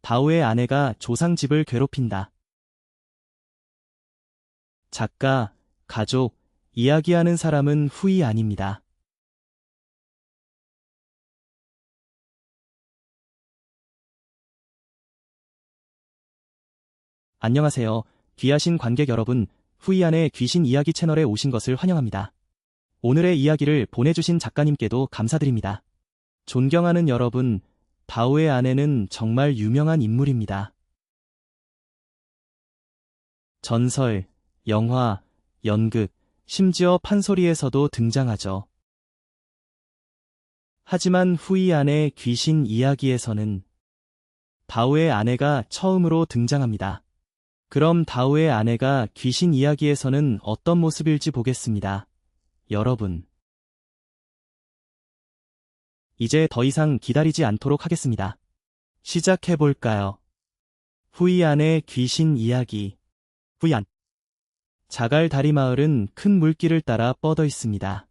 다오의 아내가 조상집을 괴롭힌다. 작가, 가족, 이야기하는 사람은 후이 아닙니다. 안녕하세요. 귀하신 관객 여러분, 후이 안의 귀신 이야기 채널에 오신 것을 환영합니다. 오늘의 이야기를 보내주신 작가님께도 감사드립니다. 존경하는 여러분, 다오의 아내는 정말 유명한 인물입니다. 전설, 영화, 연극, 심지어 판소리에서도 등장하죠. 하지만 후이 안의 귀신 이야기에서는 다오의 아내가 처음으로 등장합니다. 그럼 다오의 아내가 귀신 이야기에서는 어떤 모습일지 보겠습니다. 여러분, 이제 더 이상 기다리지 않도록 하겠습니다. 시작해볼까요? 후이 안의 귀신 이야기. 후이안. 자갈다리 마을은 큰 물길을 따라 뻗어 있습니다.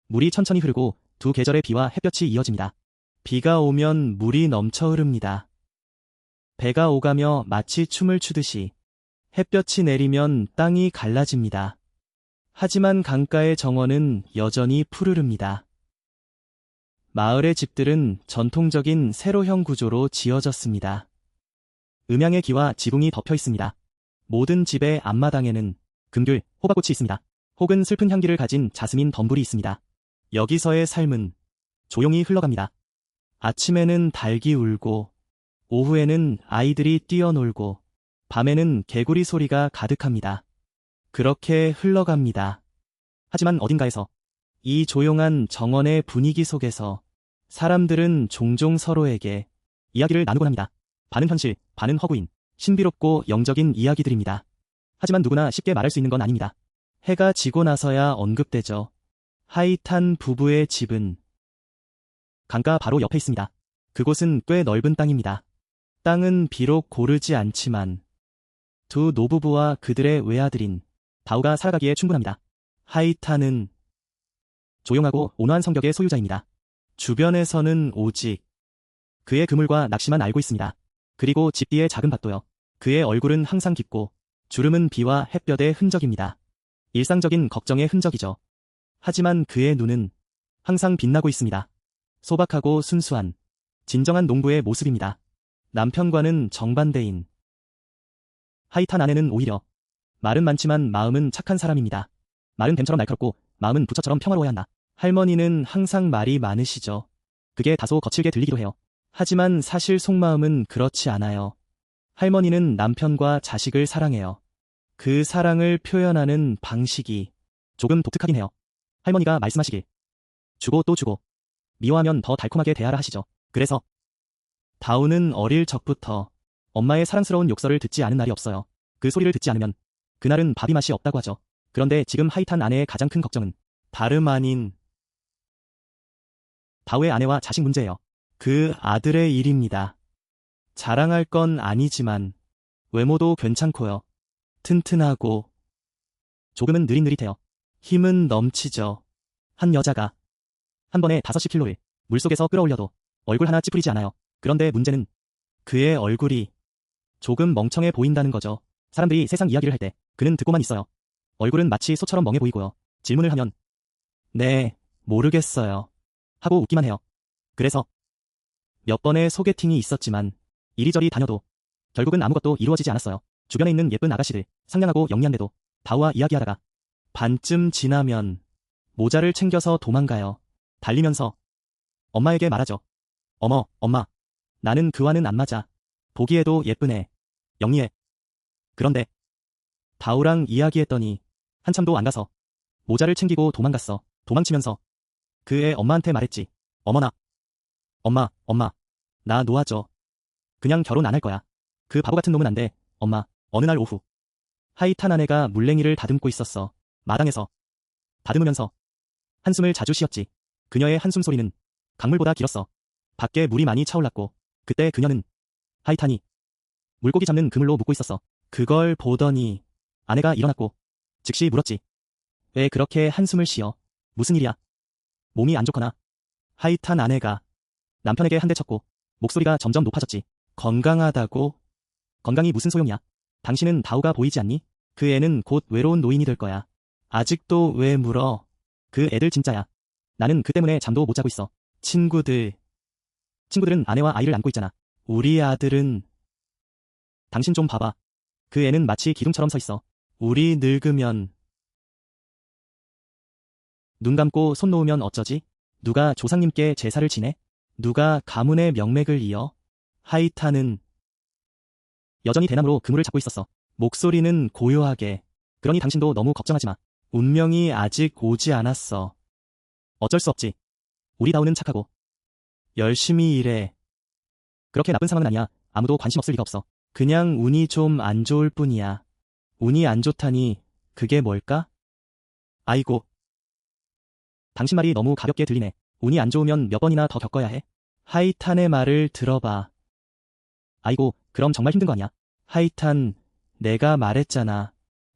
물이 천천히 흐르고 두 계절의 비와 햇볕이 이어집니다. 비가 오면 물이 넘쳐 흐릅니다. 배가 오가며 마치 춤을 추듯이 햇볕이 내리면 땅이 갈라집니다. 하지만 강가의 정원은 여전히 푸르릅니다. 마을의 집들은 전통적인 세로형 구조로 지어졌습니다. 음향의 기와 지붕이 덮여 있습니다. 모든 집의 앞마당에는 금귤, 호박꽃이 있습니다. 혹은 슬픈 향기를 가진 자스민 덤불이 있습니다. 여기서의 삶은 조용히 흘러갑니다. 아침에는 닭이 울고, 오후에는 아이들이 뛰어놀고, 밤에는 개구리 소리가 가득합니다. 그렇게 흘러갑니다. 하지만 어딘가에서 이 조용한 정원의 분위기 속에서 사람들은 종종 서로에게 이야기를 나누곤 합니다. 반은 현실, 반은 허구인, 신비롭고 영적인 이야기들입니다. 하지만 누구나 쉽게 말할 수 있는 건 아닙니다. 해가 지고 나서야 언급되죠. 하이탄 부부의 집은 강가 바로 옆에 있습니다. 그곳은 꽤 넓은 땅입니다. 땅은 비록 고르지 않지만 두 노부부와 그들의 외아들인 다오가 살아가기에 충분합니다. 하이탄은 조용하고 온화한 성격의 소유자입니다. 주변에서는 오직 그의 그물과 낚시만 알고 있습니다. 그리고 집 뒤의 작은 밭도요. 그의 얼굴은 항상 깊고 주름은 비와 햇볕의 흔적입니다. 일상적인 걱정의 흔적이죠. 하지만 그의 눈은 항상 빛나고 있습니다. 소박하고 순수한 진정한 농부의 모습입니다. 남편과는 정반대인 하이탄 아내는 오히려 말은 많지만 마음은 착한 사람입니다. 말은 뱀처럼 날카롭고 마음은 부처처럼 평화로워야 한다. 할머니는 항상 말이 많으시죠. 그게 다소 거칠게 들리기도 해요. 하지만 사실 속마음은 그렇지 않아요. 할머니는 남편과 자식을 사랑해요. 그 사랑을 표현하는 방식이 조금 독특하긴 해요. 할머니가 말씀하시길 주고 또 주고 미워하면 더 달콤하게 대하라 하시죠. 그래서 다오는 어릴 적부터 엄마의 사랑스러운 욕설을 듣지 않은 날이 없어요. 그 소리를 듣지 않으면 그날은 밥이 맛이 없다고 하죠. 그런데 지금 하이탄 아내의 가장 큰 걱정은 다름 아닌 다오의 아내와 자식 문제예요. 그 아들의 일입니다. 자랑할 건 아니지만 외모도 괜찮고요. 튼튼하고 조금은 느릿느릿해요. 힘은 넘치죠. 한 여자가 한 번에 5-10kg를 물속에서 끌어올려도 얼굴 하나 찌푸리지 않아요. 그런데 문제는 그의 얼굴이 조금 멍청해 보인다는 거죠. 사람들이 세상 이야기를 할 때 그는 듣고만 있어요. 얼굴은 마치 소처럼 멍해 보이고요. 질문을 하면 네, 모르겠어요 하고 웃기만 해요. 그래서 몇 번의 소개팅이 있었지만 이리저리 다녀도 결국은 아무것도 이루어지지 않았어요. 주변에 있는 예쁜 아가씨들, 상냥하고 영리한데도 다오와 이야기하다가 반쯤 지나면 모자를 챙겨서 도망가요. 달리면서 엄마에게 말하죠. 어머, 엄마, 나는 그와는 안 맞아. 보기에도 예쁘네. 영리해. 그런데 다오랑 이야기했더니 한참도 안 가서 모자를 챙기고 도망갔어. 도망치면서 그의 엄마한테 말했지. 어머나. 엄마, 나 놓아줘. 그냥 결혼 안 할 거야. 그 바보 같은 놈은 안 돼. 엄마. 어느 날 오후 하이탄 아내가 물냉이를 다듬고 있었어. 마당에서 다듬으면서 한숨을 자주 쉬었지. 그녀의 한숨 소리는 강물보다 길었어. 밖에 물이 많이 차올랐고 그때 그녀는 하이탄이 물고기 잡는 그물로 묶고 있었어. 그걸 보더니 아내가 일어났고 즉시 물었지. 왜 그렇게 한숨을 쉬어? 무슨 일이야? 몸이 안 좋거나? 하이탄 아내가 남편에게 한 대 쳤고 목소리가 점점 높아졌지. 건강하다고? 건강이 무슨 소용이야? 당신은 다우가 보이지 않니? 그 애는 곧 외로운 노인이 될 거야. 아직도 왜 물어? 그 애들 진짜야. 나는 그 때문에 잠도 못 자고 있어. 친구들은 아내와 아이를 안고 있잖아. 우리 아들은... 당신 좀 봐봐. 그 애는 마치 기둥처럼 서 있어. 우리 늙으면... 눈 감고 손 놓으면 어쩌지? 누가 조상님께 제사를 지내? 누가 가문의 명맥을 이어? 하이타는 여전히 대나무로 그물을 잡고 있었어. 목소리는 고요하게. 그러니 당신도 너무 걱정하지 마. 운명이 아직 오지 않았어. 어쩔 수 없지. 우리 다우는 착하고 열심히 일해. 그렇게 나쁜 상황은 아니야. 아무도 관심 없을 리가 없어. 그냥 운이 좀 안 좋을 뿐이야. 운이 안 좋다니 그게 뭘까? 아이고. 당신 말이 너무 가볍게 들리네. 운이 안 좋으면 몇 번이나 더 겪어야 해. 하이탄의 말을 들어봐. 아이고, 그럼 정말 힘든 거 아니야? 하이탄, 내가 말했잖아.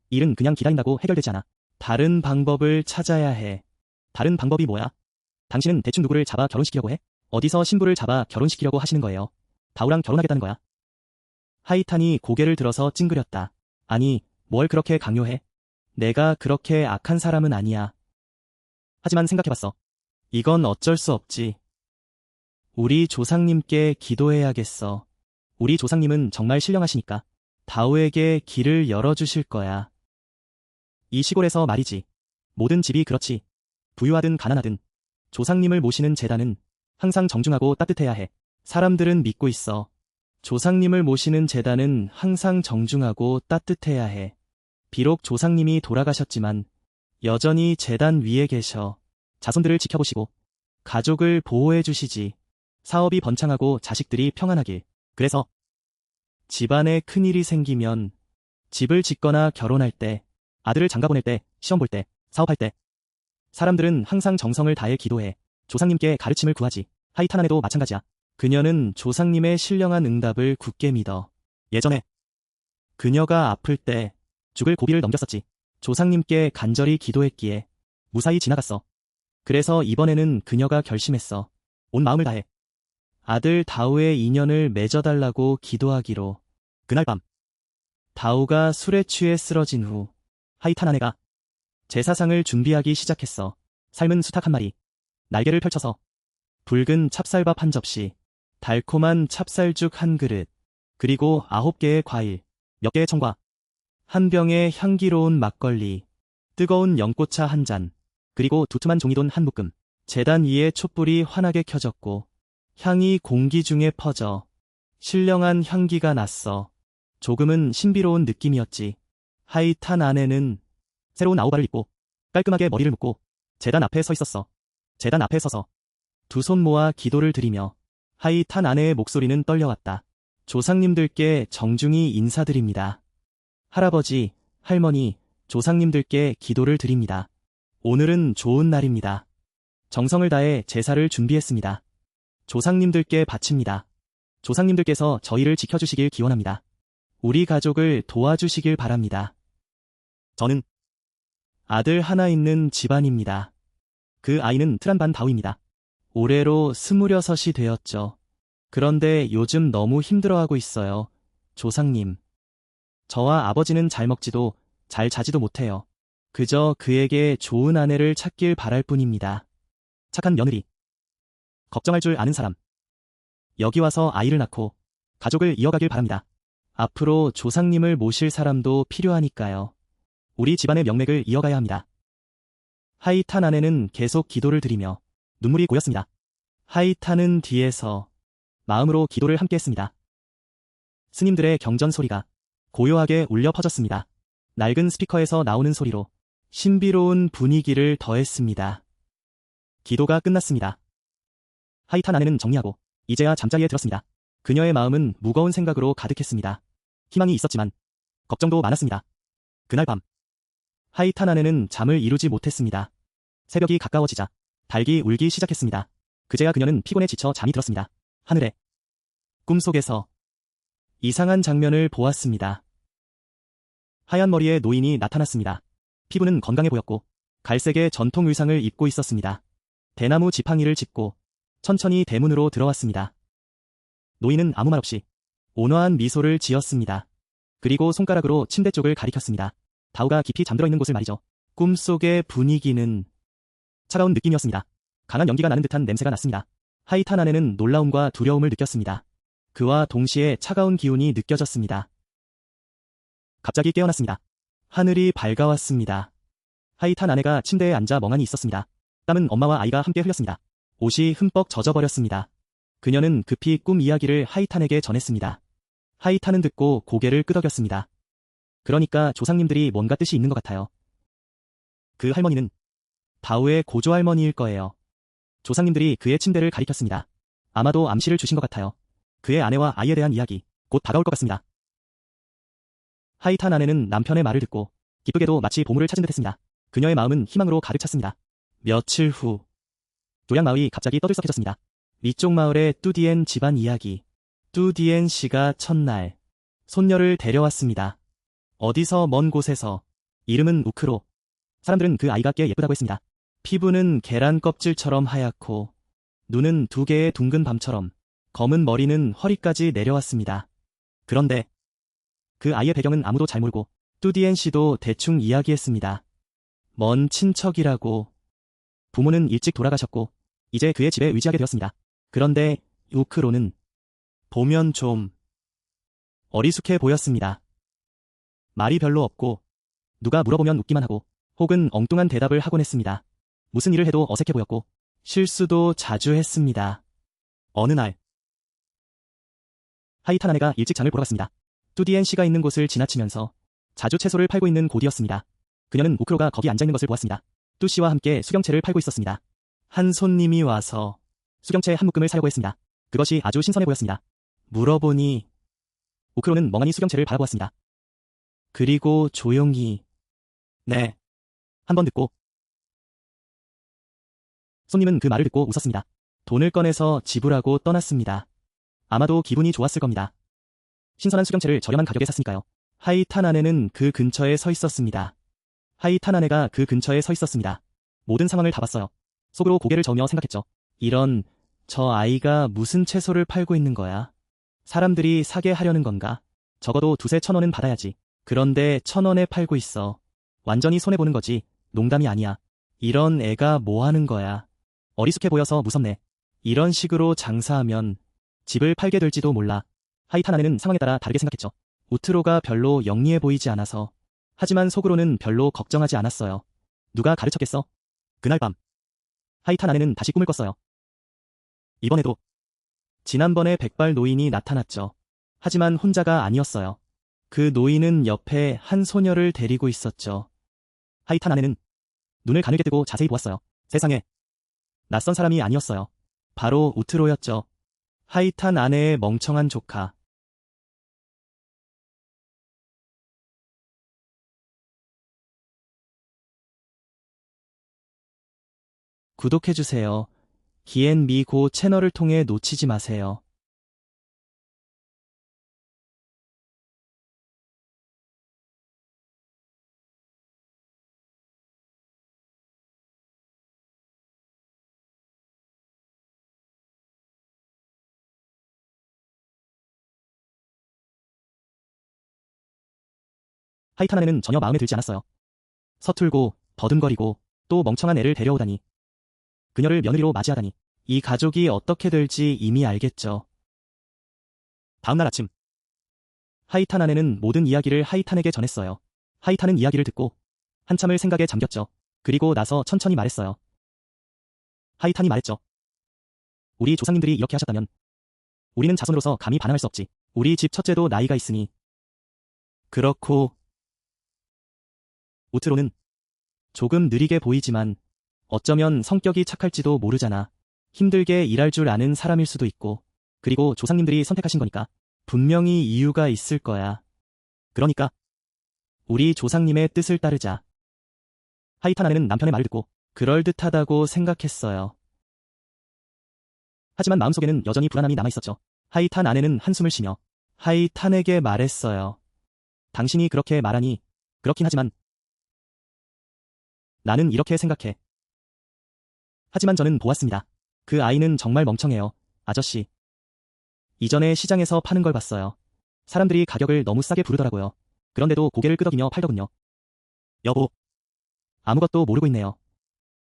일은 그냥 기다린다고 해결되지 않아. 다른 방법을 찾아야 해. 다른 방법이 뭐야? 당신은 대충 누구를 잡아 결혼시키려고 해? 어디서 신부를 잡아 결혼시키려고 하시는 거예요? 다우랑 결혼하겠다는 거야. 하이탄이 고개를 들어서 찡그렸다. 아니, 뭘 그렇게 강요해? 내가 그렇게 악한 사람은 아니야. 하지만 생각해봤어. 이건 어쩔 수 없지. 우리 조상님께 기도해야겠어. 우리 조상님은 정말 신령하시니까 다우에게 길을 열어주실 거야. 이 시골에서 말이지. 모든 집이 그렇지. 부유하든 가난하든 조상님을 모시는 제단은 항상 정중하고 따뜻해야 해. 사람들은 믿고 있어. 조상님을 모시는 제단은 항상 정중하고 따뜻해야 해. 비록 조상님이 돌아가셨지만 여전히 제단 위에 계셔. 자손들을 지켜보시고 가족을 보호해 주시지. 사업이 번창하고 자식들이 평안하길. 그래서 집안에 큰일이 생기면 집을 짓거나 결혼할 때, 아들을 장가 보낼 때, 시험 볼 때, 사업할 때 사람들은 항상 정성을 다해 기도해. 조상님께 가르침을 구하지. 하이타난에도 마찬가지야. 그녀는 조상님의 신령한 응답을 굳게 믿어. 예전에 그녀가 아플 때 죽을 고비를 넘겼었지. 조상님께 간절히 기도했기에 무사히 지나갔어. 그래서 이번에는 그녀가 결심했어. 온 마음을 다해 아들 다우의 인연을 맺어달라고 기도하기로. 그날 밤 다우가 술에 취해 쓰러진 후 하이타난에가 제사상을 준비하기 시작했어. 삶은 수탉 한 마리, 날개를 펼쳐서 붉은 찹쌀밥 한 접시, 달콤한 찹쌀죽 한 그릇, 그리고 9개의 과일, 몇 개의 청과, 한 병의 향기로운 막걸리, 뜨거운 연꽃차 한 잔, 그리고 두툼한 종이돈 한 묶음. 제단 위에 촛불이 환하게 켜졌고 향이 공기 중에 퍼져 신령한 향기가 났어. 조금은 신비로운 느낌이었지. 하이탄 아내는 새로운 아우바를 입고 깔끔하게 머리를 묶고 제단 앞에 서 있었어. 제단 앞에 서서 두 손 모아 기도를 드리며 하이탄 아내의 목소리는 떨려왔다. 조상님들께 정중히 인사드립니다. 할아버지, 할머니, 조상님들께 기도를 드립니다. 오늘은 좋은 날입니다. 정성을 다해 제사를 준비했습니다. 조상님들께 바칩니다. 조상님들께서 저희를 지켜주시길 기원합니다. 우리 가족을 도와주시길 바랍니다. 저는 아들 하나 있는 집안입니다. 그 아이는 트란반 다우입니다. 올해로 26이 되었죠. 그런데 요즘 너무 힘들어하고 있어요. 조상님. 저와 아버지는 잘 먹지도 잘 자지도 못해요. 그저 그에게 좋은 아내를 찾길 바랄 뿐입니다. 착한 며느리. 걱정할 줄 아는 사람. 여기 와서 아이를 낳고 가족을 이어가길 바랍니다. 앞으로 조상님을 모실 사람도 필요하니까요. 우리 집안의 명맥을 이어가야 합니다. 하이탄 아내는 계속 기도를 드리며 눈물이 고였습니다. 하이탄은 뒤에서 마음으로 기도를 함께 했습니다. 스님들의 경전 소리가 고요하게 울려 퍼졌습니다. 낡은 스피커에서 나오는 소리로 신비로운 분위기를 더했습니다. 기도가 끝났습니다. 하이탄 아내는 정리하고 이제야 잠자리에 들었습니다. 그녀의 마음은 무거운 생각으로 가득했습니다. 희망이 있었지만 걱정도 많았습니다. 그날 밤 하이탄 아내는 잠을 이루지 못했습니다. 새벽이 가까워지자 닭이 울기 시작했습니다. 그제야 그녀는 피곤에 지쳐 잠이 들었습니다. 하늘에 꿈속에서 이상한 장면을 보았습니다. 하얀 머리의 노인이 나타났습니다. 피부는 건강해 보였고 갈색의 전통 의상을 입고 있었습니다. 대나무 지팡이를 짚고 천천히 대문으로 들어왔습니다. 노인은 아무 말 없이 온화한 미소를 지었습니다. 그리고 손가락으로 침대 쪽을 가리켰습니다. 다우가 깊이 잠들어 있는 곳을 말이죠. 꿈속의 분위기는 차가운 느낌이었습니다. 강한 연기가 나는 듯한 냄새가 났습니다. 하이탄 아내는 놀라움과 두려움을 느꼈습니다. 그와 동시에 차가운 기운이 느껴졌습니다. 갑자기 깨어났습니다. 하늘이 밝아왔습니다. 하이탄 아내가 침대에 앉아 멍하니 있었습니다. 땀은 엄마와 아이가 함께 흘렸습니다. 옷이 흠뻑 젖어버렸습니다. 그녀는 급히 꿈 이야기를 하이탄에게 전했습니다. 하이탄은 듣고 고개를 끄덕였습니다. 그러니까 조상님들이 뭔가 뜻이 있는 것 같아요. 그 할머니는 다우의 고조할머니일 거예요. 조상님들이 그의 침대를 가리켰습니다. 아마도 암시를 주신 것 같아요. 그의 아내와 아이에 대한 이야기, 곧 다가올 것 같습니다. 하이탄 아내는 남편의 말을 듣고 기쁘게도 마치 보물을 찾은 듯했습니다. 그녀의 마음은 희망으로 가득 찼습니다. 며칠 후, 조양 마을이 갑자기 떠들썩해졌습니다. 위쪽 마을의 뚜디엔 집안 이야기. 뚜디엔 씨가 첫날 손녀를 데려왔습니다. 어디서 먼 곳에서. 이름은 우크로. 사람들은 그 아이가 꽤 예쁘다고 했습니다. 피부는 계란 껍질처럼 하얗고 눈은 2개의 둥근 밤처럼, 검은 머리는 허리까지 내려왔습니다. 그런데 그 아이의 배경은 아무도 잘 모르고 뚜디엔 씨도 대충 이야기했습니다. 먼 친척이라고. 부모는 일찍 돌아가셨고 이제 그의 집에 의지하게 되었습니다. 그런데 우크로는 보면 좀 어리숙해 보였습니다. 말이 별로 없고 누가 물어보면 웃기만 하고 혹은 엉뚱한 대답을 하곤 했습니다. 무슨 일을 해도 어색해 보였고 실수도 자주 했습니다. 어느 날 하이탄 아내가 일찍 장을 보러 갔습니다. 뚜디엔 씨가 있는 곳을 지나치면서 자주 채소를 팔고 있는 곳이었습니다. 그녀는 우크로가 거기 앉아있는 것을 보았습니다. 뚜 씨와 함께 수경채를 팔고 있었습니다. 한 손님이 와서 수경채 한 묶음을 사려고 했습니다. 그것이 아주 신선해 보였습니다. 물어보니 우크로는 멍하니 수경채를 바라보았습니다. 그리고 조용히 네, 한 번 듣고 손님은 그 말을 듣고 웃었습니다. 돈을 꺼내서 지불하고 떠났습니다. 아마도 기분이 좋았을 겁니다. 신선한 수경채를 저렴한 가격에 샀으니까요. 하이탄 아내는 그 근처에 서 있었습니다. 하이탄 아내가 그 근처에 서 있었습니다. 모든 상황을 다 봤어요. 속으로 고개를 저으며 생각했죠. 이런, 저 아이가 무슨 채소를 팔고 있는 거야? 사람들이 사게 하려는 건가? 적어도 2~3,000원은 받아야지. 그런데 1,000원에 팔고 있어. 완전히 손해보는 거지. 농담이 아니야. 이런 애가 뭐 하는 거야? 어리숙해 보여서 무섭네. 이런 식으로 장사하면 집을 팔게 될지도 몰라. 하이탄 아내는 상황에 따라 다르게 생각했죠. 우트로가 별로 영리해 보이지 않아서. 하지만 속으로는 별로 걱정하지 않았어요. 누가 가르쳤겠어? 그날 밤 하이탄 아내는 다시 꿈을 꿨어요. 이번에도 지난번에 백발 노인이 나타났죠. 하지만 혼자가 아니었어요. 그 노인은 옆에 한 소녀를 데리고 있었죠. 하이탄 아내는 눈을 가늘게 뜨고 자세히 보았어요. 세상에, 낯선 사람이 아니었어요. 바로 우트로였죠. 하이탄 아내의 멍청한 조카. 구독해주세요. 기앤미고 채널을 통해 놓치지 마세요. 하이탄 아내는 전혀 마음에 들지 않았어요. 서툴고 더듬거리고 또 멍청한 애를 데려오다니. 그녀를 며느리로 맞이하다니. 이 가족이 어떻게 될지 이미 알겠죠. 다음날 아침 하이탄 아내는 모든 이야기를 하이탄에게 전했어요. 하이탄은 이야기를 듣고 한참을 생각에 잠겼죠. 그리고 나서 천천히 말했어요. 하이탄이 말했죠. 우리 조상님들이 이렇게 하셨다면 우리는 자손으로서 감히 반항할 수 없지. 우리 집 첫째도 나이가 있으니. 그렇고 우트로는 조금 느리게 보이지만 어쩌면 성격이 착할지도 모르잖아. 힘들게 일할 줄 아는 사람일 수도 있고. 그리고 조상님들이 선택하신 거니까 분명히 이유가 있을 거야. 그러니까 우리 조상님의 뜻을 따르자. 하이탄 아내는 남편의 말을 듣고 그럴듯하다고 생각했어요. 하지만 마음속에는 여전히 불안함이 남아있었죠. 하이탄 아내는 한숨을 쉬며 하이탄에게 말했어요. 당신이 그렇게 말하니 그렇긴 하지만 나는 이렇게 생각해. 하지만 저는 보았습니다. 그 아이는 정말 멍청해요, 아저씨. 이전에 시장에서 파는 걸 봤어요. 사람들이 가격을 너무 싸게 부르더라고요. 그런데도 고개를 끄덕이며 팔더군요. 여보. 아무것도 모르고 있네요.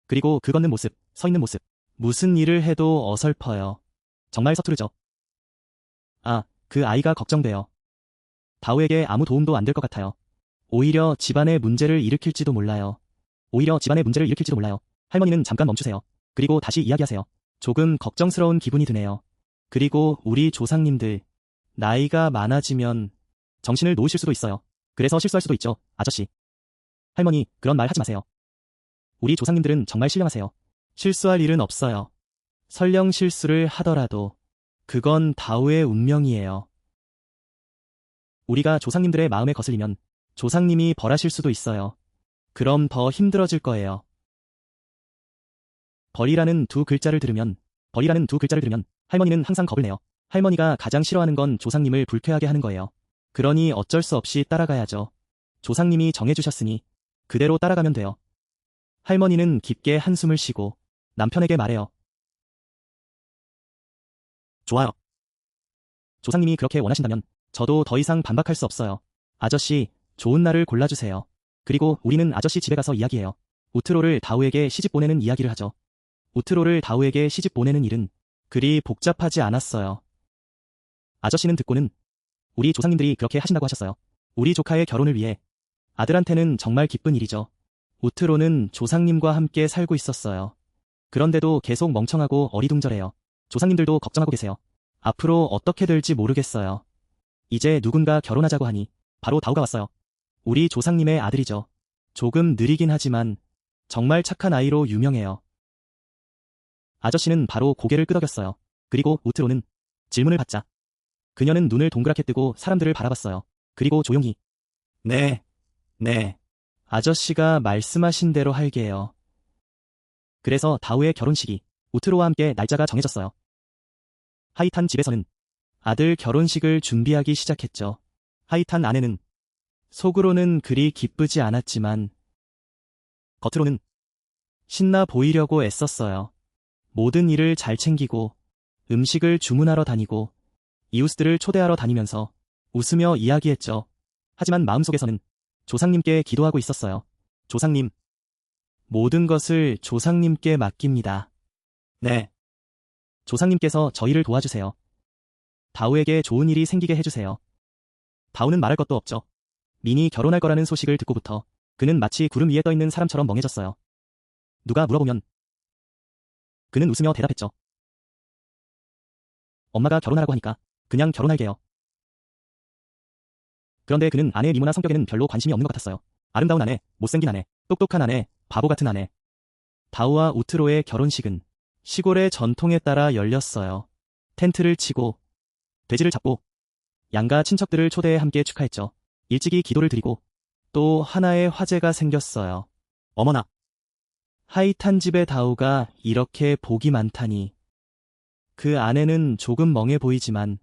그리고 그 걷는 모습, 서 있는 모습. 무슨 일을 해도 어설퍼요. 정말 서투르죠. 아, 그 아이가 걱정돼요. 다오에게 아무 도움도 안 될 것 같아요. 오히려 집안의 문제를 일으킬지도 몰라요. 할머니는 잠깐 멈추세요. 그리고 다시 이야기하세요. 조금 걱정스러운 기분이 드네요. 그리고 우리 조상님들, 나이가 많아지면 정신을 놓으실 수도 있어요. 그래서 실수할 수도 있죠, 아저씨. 할머니, 그런 말 하지 마세요. 우리 조상님들은 정말 신령하세요. 실수할 일은 없어요. 설령 실수를 하더라도 그건 다오의 운명이에요. 우리가 조상님들의 마음에 거슬리면 조상님이 벌하실 수도 있어요. 그럼 더 힘들어질 거예요. 벌이라는 두 글자를 들으면 할머니는 항상 겁을 내요. 할머니가 가장 싫어하는 건 조상님을 불쾌하게 하는 거예요. 그러니 어쩔 수 없이 따라가야죠. 조상님이 정해주셨으니 그대로 따라가면 돼요. 할머니는 깊게 한숨을 쉬고 남편에게 말해요. 좋아요. 조상님이 그렇게 원하신다면 저도 더 이상 반박할 수 없어요. 아저씨, 좋은 날을 골라주세요. 그리고 우리는 아저씨 집에 가서 이야기해요. 우트로를 다오에게 시집 보내는 이야기를 하죠. 우트로를 다오에게 시집 보내는 일은 그리 복잡하지 않았어요. 아저씨는 듣고는 우리 조상님들이 그렇게 하신다고 하셨어요. 우리 조카의 결혼을 위해 아들한테는 정말 기쁜 일이죠. 우트로는 조상님과 함께 살고 있었어요. 그런데도 계속 멍청하고 어리둥절해요. 조상님들도 걱정하고 계세요. 앞으로 어떻게 될지 모르겠어요. 이제 누군가 결혼하자고 하니 바로 다오가 왔어요. 우리 조상님의 아들이죠. 조금 느리긴 하지만 정말 착한 아이로 유명해요. 아저씨는 바로 고개를 끄덕였어요. 그리고 우트로는 질문을 받자 그녀는 눈을 동그랗게 뜨고 사람들을 바라봤어요. 그리고 조용히 네. 아저씨가 말씀하신 대로 할게요. 그래서 다오의 결혼식이 우트로와 함께 날짜가 정해졌어요. 하이탄 집에서는 아들 결혼식을 준비하기 시작했죠. 하이탄 아내는 속으로는 그리 기쁘지 않았지만 겉으로는 신나 보이려고 애썼어요. 모든 일을 잘 챙기고 음식을 주문하러 다니고 이웃들을 초대하러 다니면서 웃으며 이야기했죠. 하지만 마음속에서는 조상님께 기도하고 있었어요. 조상님, 모든 것을 조상님께 맡깁니다. 네. 조상님께서 저희를 도와주세요. 다오에게 좋은 일이 생기게 해주세요. 다오는 말할 것도 없죠. 민이 결혼할 거라는 소식을 듣고부터 그는 마치 구름 위에 떠있는 사람처럼 멍해졌어요. 누가 물어보면 그는 웃으며 대답했죠. 엄마가 결혼하라고 하니까 그냥 결혼할게요. 그런데 그는 아내의 미모나 성격에는 별로 관심이 없는 것 같았어요. 아름다운 아내, 못생긴 아내, 똑똑한 아내, 바보 같은 아내. 다오와 우트로의 결혼식은 시골의 전통에 따라 열렸어요. 텐트를 치고 돼지를 잡고 양가 친척들을 초대해 함께 축하했죠. 일찍이 기도를 드리고 또 하나의 화제가 생겼어요. 어머나! 하이탄 집의 다오가 이렇게 복이 많다니. 그 아내는 조금 멍해 보이지만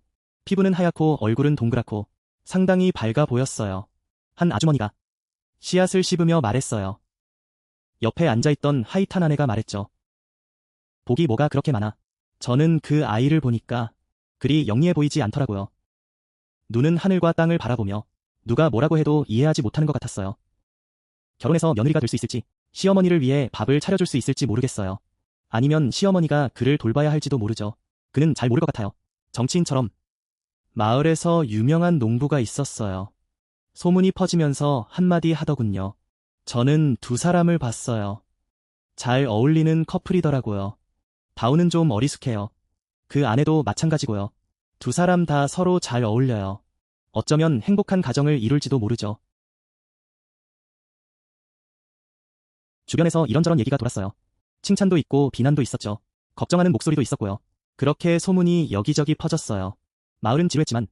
피부는 하얗고 얼굴은 동그랗고 상당히 밝아 보였어요. 한 아주머니가 씨앗을 씹으며 말했어요. 옆에 앉아있던 하이탄 아내가 말했죠. 복이 뭐가 그렇게 많아. 저는 그 아이를 보니까 그리 영리해 보이지 않더라고요. 눈은 하늘과 땅을 바라보며 누가 뭐라고 해도 이해하지 못하는 것 같았어요. 결혼해서 며느리가 될 수 있을지, 시어머니를 위해 밥을 차려줄 수 있을지 모르겠어요. 아니면 시어머니가 그를 돌봐야 할지도 모르죠. 그는 잘 모를 것 같아요. 정치인처럼. 마을에서 유명한 농부가 있었어요. 소문이 퍼지면서 한마디 하더군요. 저는 두 사람을 봤어요. 잘 어울리는 커플이더라고요. 다오는 좀 어리숙해요. 그 아내도 마찬가지고요. 두 사람 다 서로 잘 어울려요. 어쩌면 행복한 가정을 이룰지도 모르죠. 주변에서 이런저런 얘기가 돌았어요. 칭찬도 있고 비난도 있었죠. 걱정하는 목소리도 있었고요. 그렇게 소문이 여기저기 퍼졌어요. 마을은 지루했지만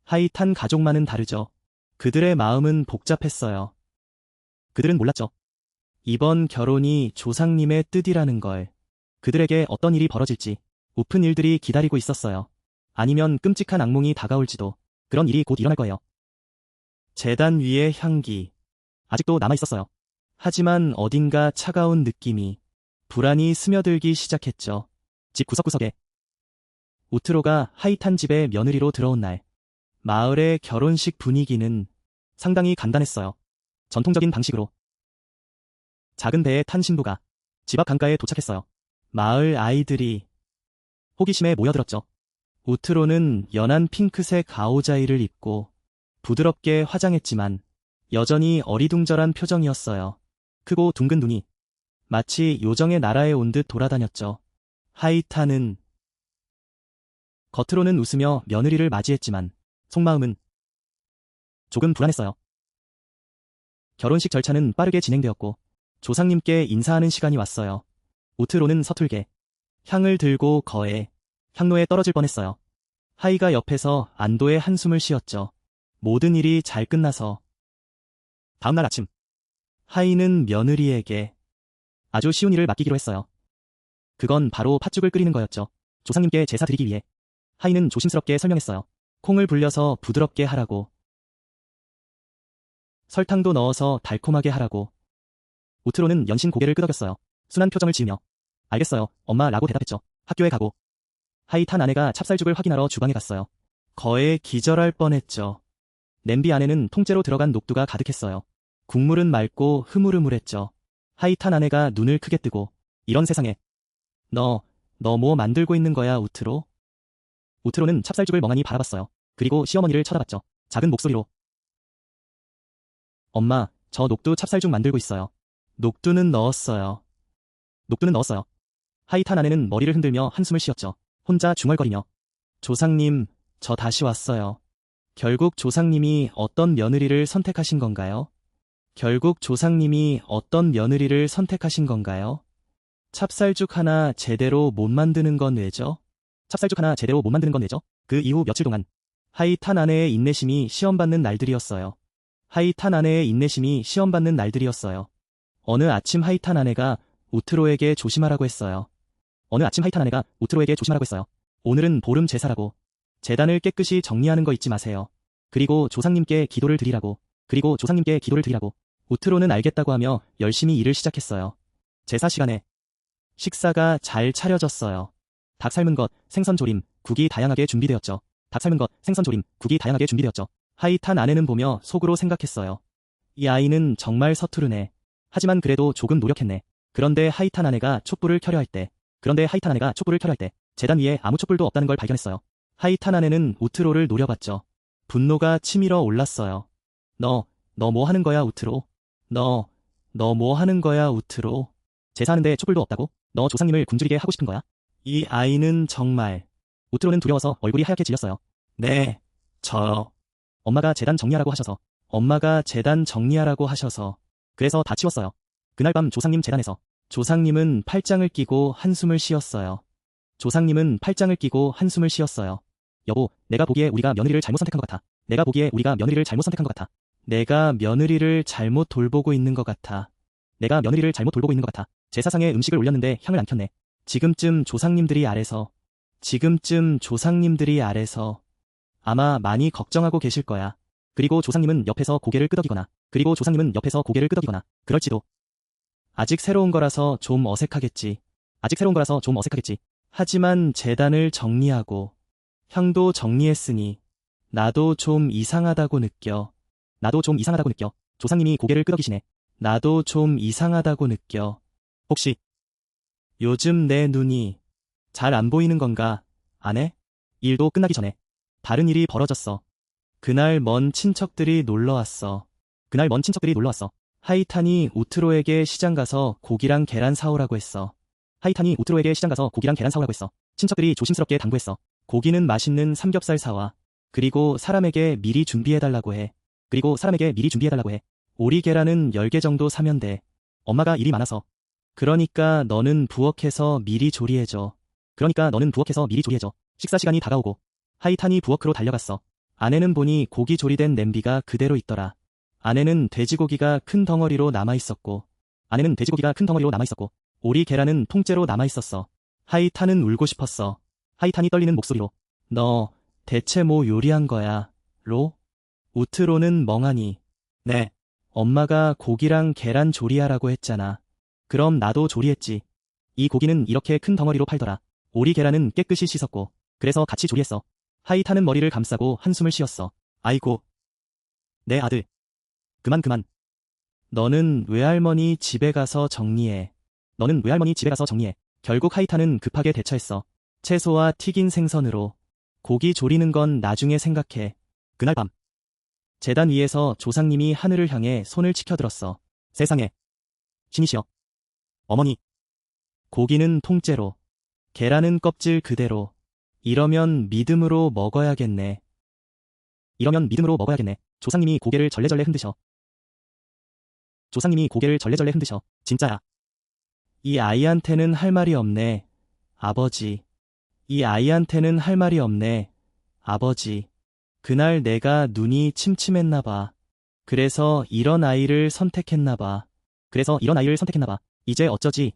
하이탄 가족만은 다르죠. 그들의 마음은 복잡했어요. 그들은 몰랐죠. 이번 결혼이 조상님의 뜻이라는 걸. 그들에게 어떤 일이 벌어질지, 우픈 일들이 기다리고 있었어요. 아니면 끔찍한 악몽이 다가올지도. 그런 일이 곧 일어날 거예요. 제단 위의 향기. 아직도 남아있었어요. 하지만 어딘가 차가운 느낌이, 불안이 스며들기 시작했죠. 집 구석구석에. 우트로가 하이탄 집에 며느리로 들어온 날, 마을의 결혼식 분위기는 상당히 간단했어요. 전통적인 방식으로. 작은 배에 탄 신부가 집 앞 강가에 도착했어요. 마을 아이들이 호기심에 모여들었죠. 우트로는 연한 핑크색 아오자이를 입고 부드럽게 화장했지만 여전히 어리둥절한 표정이었어요. 크고 둥근 눈이 마치 요정의 나라에 온 듯 돌아다녔죠. 하이탄은 겉으로는 웃으며 며느리를 맞이했지만 속마음은 조금 불안했어요. 결혼식 절차는 빠르게 진행되었고 조상님께 인사하는 시간이 왔어요. 우트로는 서툴게 향을 들고 거해 향로에 떨어질 뻔했어요. 하이가 옆에서 안도의 한숨을 쉬었죠. 모든 일이 잘 끝나서 다음날 아침, 하이는 며느리에게 아주 쉬운 일을 맡기기로 했어요. 그건 바로 팥죽을 끓이는 거였죠. 조상님께 제사 드리기 위해. 하이는 조심스럽게 설명했어요. 콩을 불려서 부드럽게 하라고. 설탕도 넣어서 달콤하게 하라고. 우트로는 연신 고개를 끄덕였어요. 순한 표정을 지으며 알겠어요, 엄마 라고 대답했죠. 학교에 가고 하이탄 아내가 찹쌀죽을 확인하러 주방에 갔어요. 거에 기절할 뻔했죠. 냄비 안에는 통째로 들어간 녹두가 가득했어요. 국물은 맑고 흐물흐물했죠. 하이탄 아내가 눈을 크게 뜨고 이런 세상에 너 뭐 만들고 있는 거야 우트로? 우트로는 찹쌀죽을 멍하니 바라봤어요. 그리고 시어머니를 쳐다봤죠. 작은 목소리로 엄마, 저 녹두 찹쌀죽 만들고 있어요. 녹두는 넣었어요. 녹두는 넣었어요. 하이탄 아내는 머리를 흔들며 한숨을 쉬었죠. 혼자 중얼거리며 조상님, 저 다시 왔어요. 결국 조상님이 어떤 며느리를 선택하신 건가요? 결국 조상님이 어떤 며느리를 선택하신 건가요? 찹쌀죽 하나 제대로 못 만드는 건 왜죠? 찹쌀죽 하나 제대로 못 만드는 건 왜죠? 그 이후 며칠 동안 하이탄 아내의 인내심이 시험받는 날들이었어요. 하이탄 아내의 인내심이 시험받는 날들이었어요. 어느 아침 하이탄 아내가 우트로에게 조심하라고 했어요. 어느 아침 하이탄 아내가 우트로에게 조심하라고 했어요. 오늘은 보름 제사라고. 제단을 깨끗이 정리하는 거 잊지 마세요. 그리고 조상님께 기도를 드리라고. 그리고 조상님께 기도를 드리라고. 우트로는 알겠다고 하며 열심히 일을 시작했어요. 제사 시간에 식사가 잘 차려졌어요. 닭 삶은 것, 생선 조림, 국이 다양하게 준비되었죠. 닭 삶은 것, 생선 조림, 국이 다양하게 준비되었죠. 하이탄 아내는 보며 속으로 생각했어요. 이 아이는 정말 서투르네. 하지만 그래도 조금 노력했네. 그런데 하이탄 아내가 촛불을 켜려 할 때, 재단 위에 아무 촛불도 없다는 걸 발견했어요. 하이탄 아내는 우트로를 노려봤죠. 분노가 치밀어 올랐어요. 너 뭐 하는 거야 우트로? 너 뭐 하는 거야 우트로? 제사하는데 촛불도 없다고? 너 조상님을 굶주리게 하고 싶은 거야? 이 아이는 정말. 우트로는 두려워서 얼굴이 하얗게 질렸어요. 네, 엄마가 재단 정리하라고 하셔서. 그래서 다 치웠어요. 그날 밤 조상님 재단에서 조상님은 팔짱을 끼고 한숨을 쉬었어요. 여보, 내가 보기에 우리가 며느리를 잘못 선택한 것 같아. 내가 며느리를 잘못 돌보고 있는 것 같아. 제사상에 음식을 올렸는데 향을 안 켰네. 지금쯤 조상님들이 아래서 아마 많이 걱정하고 계실 거야. 그리고 조상님은 옆에서 고개를 끄덕이거나 그럴지도. 아직 새로운 거라서 좀 어색하겠지. 하지만 재단을 정리하고 향도 정리했으니 나도 좀 이상하다고 느껴. 조상님이 고개를 끄덕이시네. 나도 좀 이상하다고 느껴. 혹시 요즘 내 눈이 잘 안 보이는 건가, 아내? 일도 끝나기 전에 다른 일이 벌어졌어. 그날 먼 친척들이 놀러 왔어. 하이탄이 우트로에게 시장 가서 고기랑 계란 사오라고 했어. 친척들이 조심스럽게 당부했어. 고기는 맛있는 삼겹살 사와. 그리고 사람에게 미리 준비해달라고 해. 오리 계란은 10개 정도 사면 돼. 엄마가 일이 많아서. 그러니까 너는 부엌에서 미리 조리해줘. 식사 시간이 다가오고 하이탄이 부엌으로 달려갔어. 아내는 보니 고기 조리된 냄비가 그대로 있더라. 아내는 돼지고기가 큰 덩어리로 남아있었고 오리 계란은 통째로 남아있었어. 하이탄은 울고 싶었어. 하이탄이 떨리는 목소리로 너 대체 뭐 요리한 거야? 우트로는 멍하니 네, 엄마가 고기랑 계란 조리하라고 했잖아. 그럼 나도 조리했지. 이 고기는 이렇게 큰 덩어리로 팔더라. 오리 계란은 깨끗이 씻었고 그래서 같이 조리했어. 하이탄은 머리를 감싸고 한숨을 쉬었어. 아이고. 내 아들. 그만. 너는 외할머니 집에 가서 정리해. 결국 하이탄은 급하게 대처했어. 채소와 튀긴 생선으로. 고기 조리는 건 나중에 생각해. 그날 밤. 제단 위에서 조상님이 하늘을 향해 손을 치켜들었어. 세상에. 신이시여. 어머니. 고기는 통째로. 계란은 껍질 그대로. 이러면 믿음으로 먹어야겠네. 조상님이 고개를 절레절레 흔드셔. 진짜야. 이 아이한테는 할 말이 없네. 아버지. 그날 내가 눈이 침침했나 봐. 그래서 이런 아이를 선택했나 봐. 이제 어쩌지?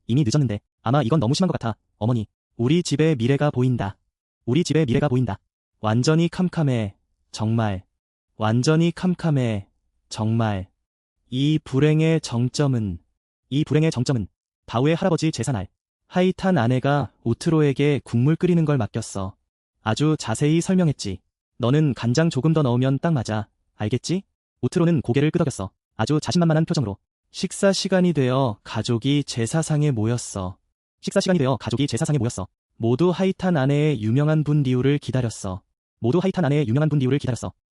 이미 늦었는데. 아마 이건 너무 심한 것 같아. 어머니. 우리 집의 미래가 보인다. 완전히 캄캄해. 정말. 이 불행의 정점은 바우의 할아버지 제사날. 하이탄 아내가 우트로에게 국물 끓이는 걸 맡겼어. 아주 자세히 설명했지. 너는 간장 조금 더 넣으면 딱 맞아. 알겠지? 우트로는 고개를 끄덕였어. 아주 자신만만한 표정으로. 식사 시간이 되어 가족이 제사상에 모였어. 모두 하이탄 아내의 유명한 분 리우를 기다렸어.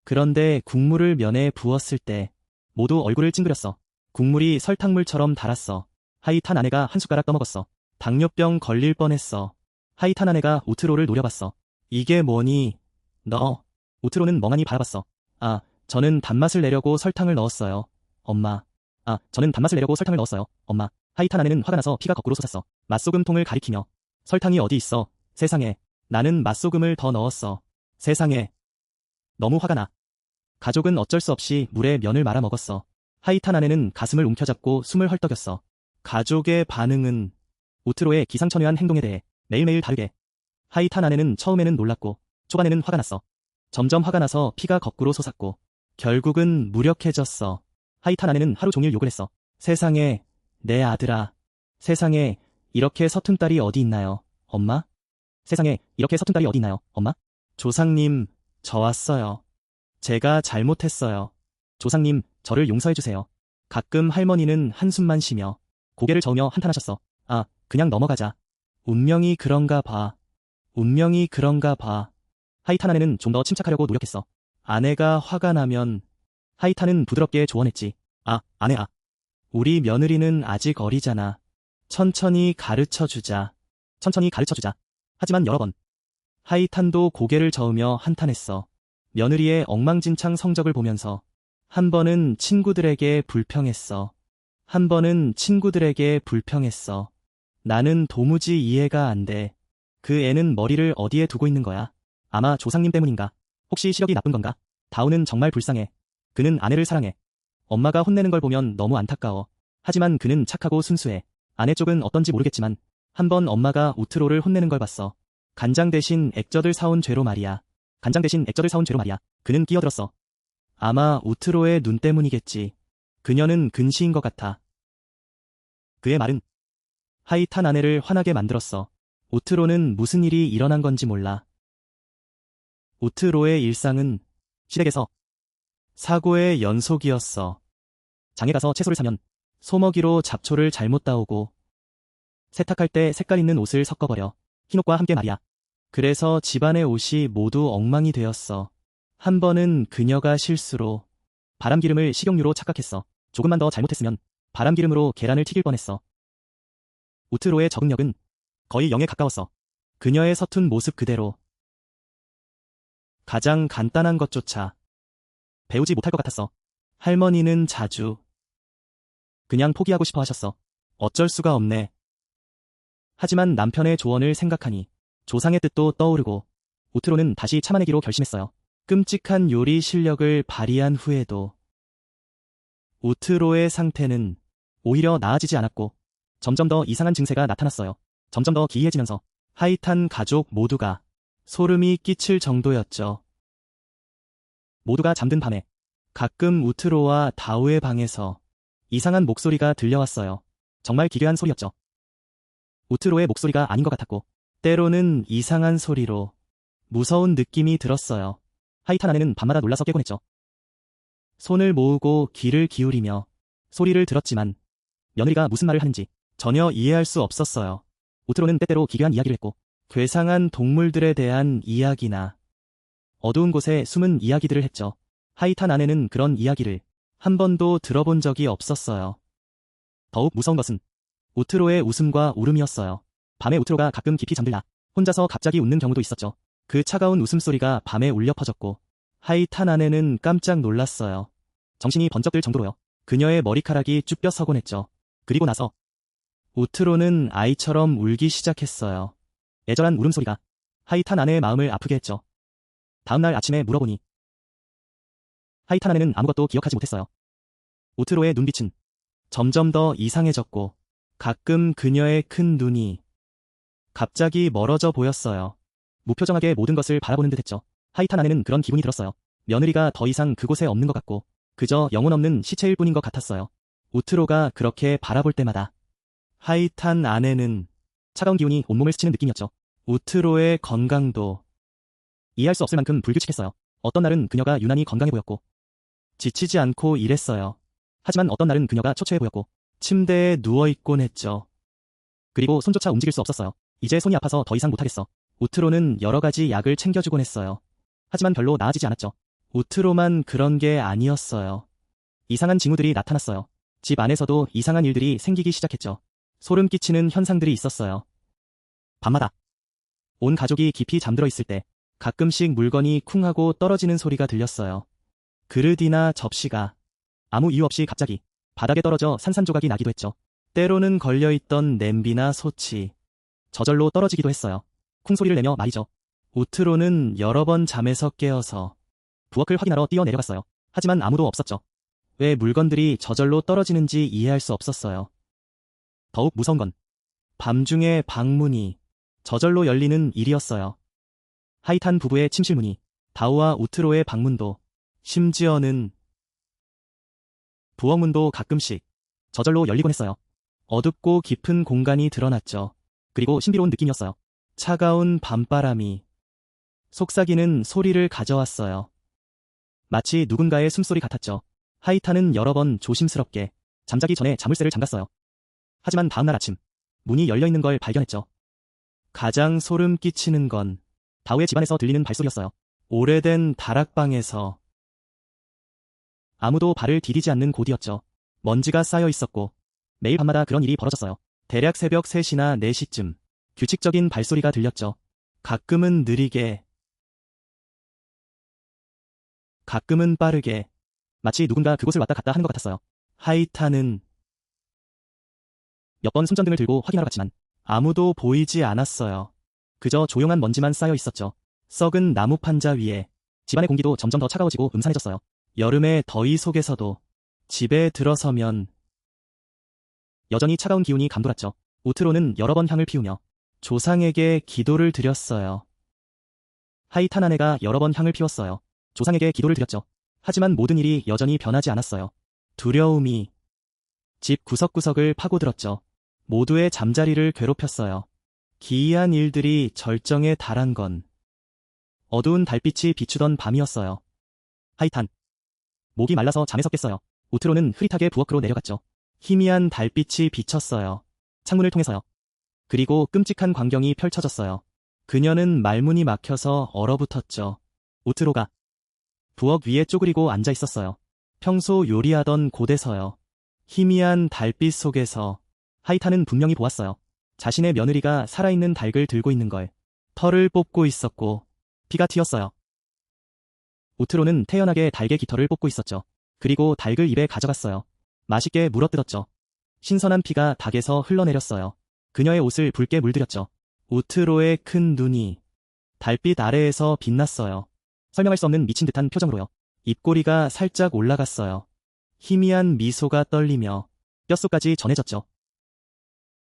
그런데 국물을 면에 부었을 때 모두 얼굴을 찡그렸어. 국물이 설탕물처럼 달았어. 하이탄 아내가 한 숟가락 떠먹었어. 당뇨병 걸릴 뻔했어. 하이탄 아내가 우트로를 노려봤어. 이게 뭐니? 너. 우트로는 멍하니 바라봤어. 저는 단맛을 내려고 설탕을 넣었어요. 엄마. 하이탄 아내는 화가 나서 피가 거꾸로 솟았어. 맛소금통을 가리키며. 설탕이 어디 있어? 세상에. 나는 맛소금을 더 넣었어. 세상에. 너무 화가 나. 가족은 어쩔 수 없이 물에 면을 말아 먹었어. 하이탄 아내는 가슴을 움켜잡고 숨을 헐떡였어. 가족의 반응은 우트로의 기상천외한 행동에 대해 매일매일 다르게. 하이탄 아내는 처음에는 놀랐고 초반에는 화가 났어. 점점 화가 나서 피가 거꾸로 솟았고 결국은 무력해졌어. 하이탄 아내는 하루 종일 욕을 했어. 세상에, 내 아들아. 세상에 이렇게 서툰 딸이 어디 있나요, 엄마? 조상님, 저 왔어요. 제가 잘못했어요. 조상님, 저를 용서해주세요. 가끔 할머니는 한숨만 쉬며 고개를 저으며 한탄하셨어. 그냥 넘어가자. 운명이 그런가 봐. 하이탄 아내는 좀 더 침착하려고 노력했어. 아내가 화가 나면. 하이탄은 부드럽게 조언했지. 아내야. 우리 며느리는 아직 어리잖아. 천천히 가르쳐주자. 하지만 여러 번. 하이탄도 고개를 저으며 한탄했어. 며느리의 엉망진창 성적을 보면서. 한 번은 친구들에게 불평했어. 나는 도무지 이해가 안 돼. 그 애는 머리를 어디에 두고 있는 거야? 아마 조상님 때문인가? 혹시 시력이 나쁜 건가? 다우는 정말 불쌍해. 그는 아내를 사랑해. 엄마가 혼내는 걸 보면 너무 안타까워. 하지만 그는 착하고 순수해. 아내 쪽은 어떤지 모르겠지만 한 번 엄마가 우트로를 혼내는 걸 봤어. 간장 대신 액젓을 사온 죄로 말이야. 그는 끼어들었어. 아마 우트로의 눈 때문이겠지. 그녀는 근시인 것 같아. 그의 말은 하이탄 아내를 화나게 만들었어. 우트로는 무슨 일이 일어난 건지 몰라. 우트로의 일상은 시댁에서 사고의 연속이었어. 장에 가서 채소를 사면 소먹이로 잡초를 잘못 따오고 세탁할 때 색깔 있는 옷을 섞어버려. 흰옷과 함께 말이야. 그래서 집안의 옷이 모두 엉망이 되었어. 한 번은 그녀가 실수로 바람기름을 식용유로 착각했어. 조금만 더 잘못했으면 바람기름으로 계란을 튀길 뻔했어. 우트로의 적응력은 거의 0에 가까웠어. 그녀의 서툰 모습 그대로. 가장 간단한 것조차 배우지 못할 것 같았어. 할머니는 자주 그냥 포기하고 싶어 하셨어. 어쩔 수가 없네. 하지만 남편의 조언을 생각하니 조상의 뜻도 떠오르고 우트로는 다시 참아내기로 결심했어요. 끔찍한 요리 실력을 발휘한 후에도 우트로의 상태는 오히려 나아지지 않았고 점점 더 이상한 증세가 나타났어요. 점점 더 기이해지면서 하이탄 가족 모두가 소름이 끼칠 정도였죠. 모두가 잠든 밤에 가끔 우트로와 다우의 방에서 이상한 목소리가 들려왔어요. 정말 기괴한 소리였죠. 우트로의 목소리가 아닌 것 같았고, 때로는 이상한 소리로 무서운 느낌이 들었어요. 하이탄 아내는 밤마다 놀라서 깨곤 했죠. 손을 모으고 귀를 기울이며 소리를 들었지만 며느리가 무슨 말을 하는지 전혀 이해할 수 없었어요. 우트로는 때때로 기괴한 이야기를 했고, 괴상한 동물들에 대한 이야기나 어두운 곳에 숨은 이야기들을 했죠. 하이탄 아내는 그런 이야기를 한 번도 들어본 적이 없었어요. 더욱 무서운 것은 우트로의 웃음과 울음이었어요. 밤에 우트로가 가끔 깊이 잠들다 혼자서 갑자기 웃는 경우도 있었죠. 그 차가운 웃음소리가 밤에 울려 퍼졌고 하이탄 아내는 깜짝 놀랐어요. 정신이 번쩍 들 정도로요. 그녀의 머리카락이 쭈뼛 서곤 했죠. 그리고 나서 우트로는 아이처럼 울기 시작했어요. 애절한 울음소리가 하이탄 아내의 마음을 아프게 했죠. 다음날 아침에 물어보니 하이탄 아내는 아무것도 기억하지 못했어요. 우트로의 눈빛은 점점 더 이상해졌고 가끔 그녀의 큰 눈이 갑자기 멀어져 보였어요. 무표정하게 모든 것을 바라보는 듯 했죠. 하이탄 아내는 그런 기분이 들었어요. 며느리가 더 이상 그곳에 없는 것 같고 그저 영혼 없는 시체일 뿐인 것 같았어요. 우트로가 그렇게 바라볼 때마다 하이탄 아내는 차가운 기운이 온몸을 스치는 느낌이었죠. 우트로의 건강도 이해할 수 없을 만큼 불규칙했어요. 어떤 날은 그녀가 유난히 건강해 보였고 지치지 않고 일했어요. 하지만 어떤 날은 그녀가 초췌해 보였고 침대에 누워있곤 했죠. 그리고 손조차 움직일 수 없었어요. 이제 손이 아파서 더 이상 못하겠어. 우트로는 여러 가지 약을 챙겨주곤 했어요. 하지만 별로 나아지지 않았죠. 우트로만 그런 게 아니었어요. 이상한 징후들이 나타났어요. 집 안에서도 이상한 일들이 생기기 시작했죠. 소름 끼치는 현상들이 있었어요. 밤마다 온 가족이 깊이 잠들어 있을 때 가끔씩 물건이 쿵 하고 떨어지는 소리가 들렸어요. 그릇이나 접시가 아무 이유 없이 갑자기 바닥에 떨어져 산산조각이 나기도 했죠. 때로는 걸려있던 냄비나 솥이 저절로 떨어지기도 했어요. 쿵 소리를 내며 말이죠. 우트로는 여러 번 잠에서 깨어서 부엌을 확인하러 뛰어 내려갔어요. 하지만 아무도 없었죠. 왜 물건들이 저절로 떨어지는지 이해할 수 없었어요. 더욱 무서운 건 밤중에 방문이 저절로 열리는 일이었어요. 하이탄 부부의 침실문이, 다우와 우트로의 방문도, 심지어는 부엌문도 가끔씩 저절로 열리곤 했어요. 어둡고 깊은 공간이 드러났죠. 그리고 신비로운 느낌이었어요. 차가운 밤바람이 속삭이는 소리를 가져왔어요. 마치 누군가의 숨소리 같았죠. 하이탄은 여러 번 조심스럽게 잠자기 전에 자물쇠를 잠갔어요. 하지만 다음날 아침 문이 열려있는 걸 발견했죠. 가장 소름 끼치는 건 다우의 집안에서 들리는 발소리였어요. 오래된 다락방에서 아무도 발을 디디지 않는 곳이었죠. 먼지가 쌓여 있었고 매일 밤마다 그런 일이 벌어졌어요. 대략 새벽 3시나 4시쯤 규칙적인 발소리가 들렸죠. 가끔은 느리게, 가끔은 빠르게, 마치 누군가 그곳을 왔다 갔다 하는 것 같았어요. 하이탄은 몇 번 손전등을 들고 확인하러 갔지만 아무도 보이지 않았어요. 그저 조용한 먼지만 쌓여 있었죠. 썩은 나무 판자 위에 집안의 공기도 점점 더 차가워지고 음산해졌어요. 여름의 더위 속에서도 집에 들어서면 여전히 차가운 기운이 감돌았죠. 우트로는 여러 번 향을 피우며 조상에게 기도를 드렸어요. 하이탄 아내가 여러 번 향을 피웠어요. 조상에게 기도를 드렸죠. 하지만 모든 일이 여전히 변하지 않았어요. 두려움이 집 구석구석을 파고들었죠. 모두의 잠자리를 괴롭혔어요. 기이한 일들이 절정에 달한 건 어두운 달빛이 비추던 밤이었어요. 하이탄. 목이 말라서 잠에서 깼어요. 우트로는 흐릿하게 부엌으로 내려갔죠. 희미한 달빛이 비쳤어요. 창문을 통해서요. 그리고 끔찍한 광경이 펼쳐졌어요. 그녀는 말문이 막혀서 얼어붙었죠. 우트로가 부엌 위에 쪼그리고 앉아 있었어요. 평소 요리하던 곳에서요. 희미한 달빛 속에서 하이탄은 분명히 보았어요. 자신의 며느리가 살아있는 닭을 들고 있는 걸 털을 뽑고 있었고 피가 튀었어요. 우트로는 태연하게 닭의 깃털을 뽑고 있었죠. 그리고 닭을 입에 가져갔어요. 맛있게 물어뜯었죠. 신선한 피가 닭에서 흘러내렸어요. 그녀의 옷을 붉게 물들였죠. 우트로의 큰 눈이 달빛 아래에서 빛났어요. 설명할 수 없는 미친 듯한 표정으로요. 입꼬리가 살짝 올라갔어요. 희미한 미소가 떨리며 뼛속까지 전해졌죠.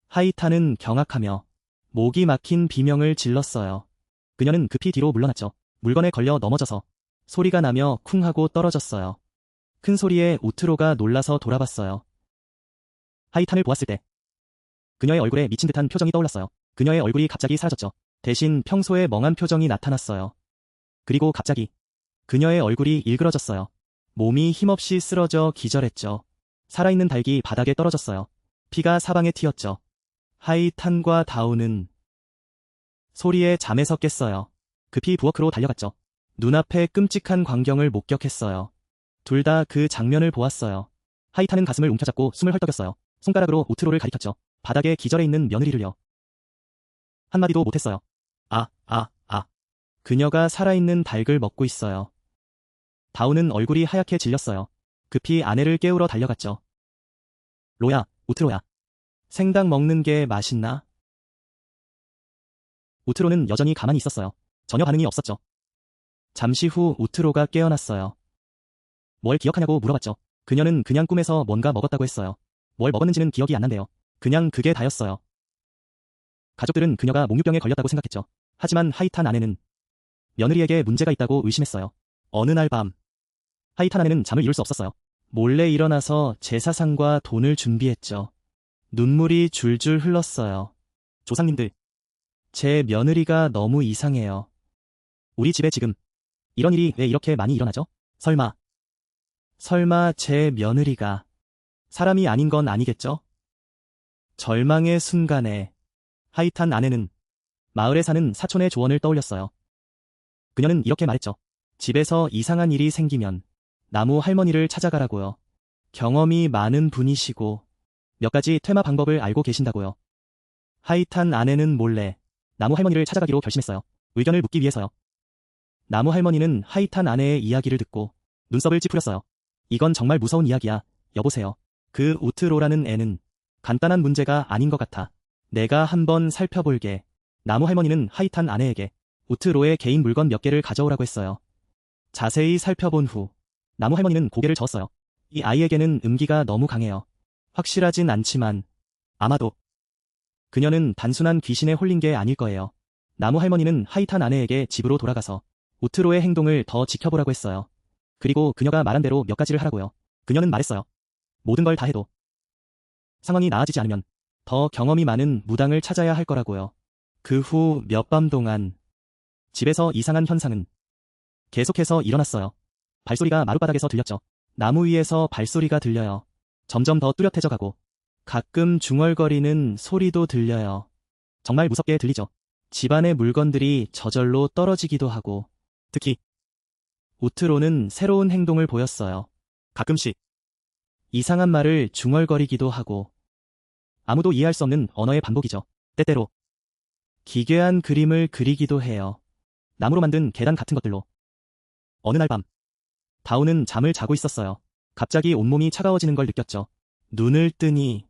하이탄은 경악하며 목이 막힌 비명을 질렀어요. 그녀는 급히 뒤로 물러났죠. 물건에 걸려 넘어져서 소리가 나며 쿵 하고 떨어졌어요. 큰 소리에 우트로가 놀라서 돌아봤어요. 하이탄을 보았을 때 그녀의 얼굴에 미친 듯한 표정이 떠올랐어요. 그녀의 얼굴이 갑자기 사라졌죠. 대신 평소의 멍한 표정이 나타났어요. 그리고 갑자기 그녀의 얼굴이 일그러졌어요. 몸이 힘없이 쓰러져 기절했죠. 살아있는 닭이 바닥에 떨어졌어요. 피가 사방에 튀었죠. 하이탄과 다우는 소리에 잠에서 깼어요. 급히 부엌으로 달려갔죠. 눈앞에 끔찍한 광경을 목격했어요. 둘 다 그 장면을 보았어요. 하이탄은 가슴을 움켜잡고 숨을 헐떡였어요. 손가락으로 우트로를 가리켰죠. 바닥에 기절해 있는 며느리를요. 한마디도 못했어요. 그녀가 살아있는 닭을 먹고 있어요. 다우는 얼굴이 하얗게 질렸어요. 급히 아내를 깨우러 달려갔죠. 로야, 우트로야. 생닭 먹는 게 맛있나? 우트로는 여전히 가만히 있었어요. 전혀 반응이 없었죠. 잠시 후 우트로가 깨어났어요. 뭘 기억하냐고 물어봤죠. 그녀는 그냥 꿈에서 뭔가 먹었다고 했어요. 뭘 먹었는지는 기억이 안 난대요. 그냥 그게 다였어요. 가족들은 그녀가 몽유병에 걸렸다고 생각했죠. 하지만 하이탄 아내는 며느리에게 문제가 있다고 의심했어요. 어느 날 밤, 하이탄 아내는 잠을 이룰 수 없었어요. 몰래 일어나서 제사상과 돈을 준비했죠. 눈물이 줄줄 흘렀어요. 조상님들, 제 며느리가 너무 이상해요. 우리 집에 지금 이런 일이 왜 이렇게 많이 일어나죠? 설마 제 며느리가 사람이 아닌 건 아니겠죠? 절망의 순간에 하이탄 아내는 마을에 사는 사촌의 조언을 떠올렸어요. 그녀는 이렇게 말했죠. 집에서 이상한 일이 생기면 나무 할머니를 찾아가라고요. 경험이 많은 분이시고 몇 가지 퇴마 방법을 알고 계신다고요. 하이탄 아내는 몰래 나무 할머니를 찾아가기로 결심했어요. 의견을 묻기 위해서요. 나무 할머니는 하이탄 아내의 이야기를 듣고 눈썹을 찌푸렸어요. 이건 정말 무서운 이야기야. 여보세요. 그 우트로라는 애는 간단한 문제가 아닌 것 같아. 내가 한번 살펴볼게. 나무 할머니는 하이탄 아내에게 우트로의 개인 물건 몇 개를 가져오라고 했어요. 자세히 살펴본 후 나무 할머니는 고개를 저었어요. 이 아이에게는 음기가 너무 강해요. 확실하진 않지만 아마도 그녀는 단순한 귀신에 홀린 게 아닐 거예요. 나무 할머니는 하이탄 아내에게 집으로 돌아가서 우트로의 행동을 더 지켜보라고 했어요. 그리고 그녀가 말한 대로 몇 가지를 하라고요. 그녀는 말했어요. 모든 걸 다 해도 상황이 나아지지 않으면 더 경험이 많은 무당을 찾아야 할 거라고요. 그 후 몇 밤 동안 집에서 이상한 현상은 계속해서 일어났어요. 발소리가 마룻바닥에서 들렸죠. 나무 위에서 발소리가 들려요. 점점 더 뚜렷해져 가고 가끔 중얼거리는 소리도 들려요. 정말 무섭게 들리죠. 집안의 물건들이 저절로 떨어지기도 하고 특히 우트로는 새로운 행동을 보였어요. 가끔씩 이상한 말을 중얼거리기도 하고 아무도 이해할 수 없는 언어의 반복이죠. 때때로 기괴한 그림을 그리기도 해요. 나무로 만든 계단 같은 것들로. 어느 날 밤, 다우는 잠을 자고 있었어요. 갑자기 온몸이 차가워지는 걸 느꼈죠. 눈을 뜨니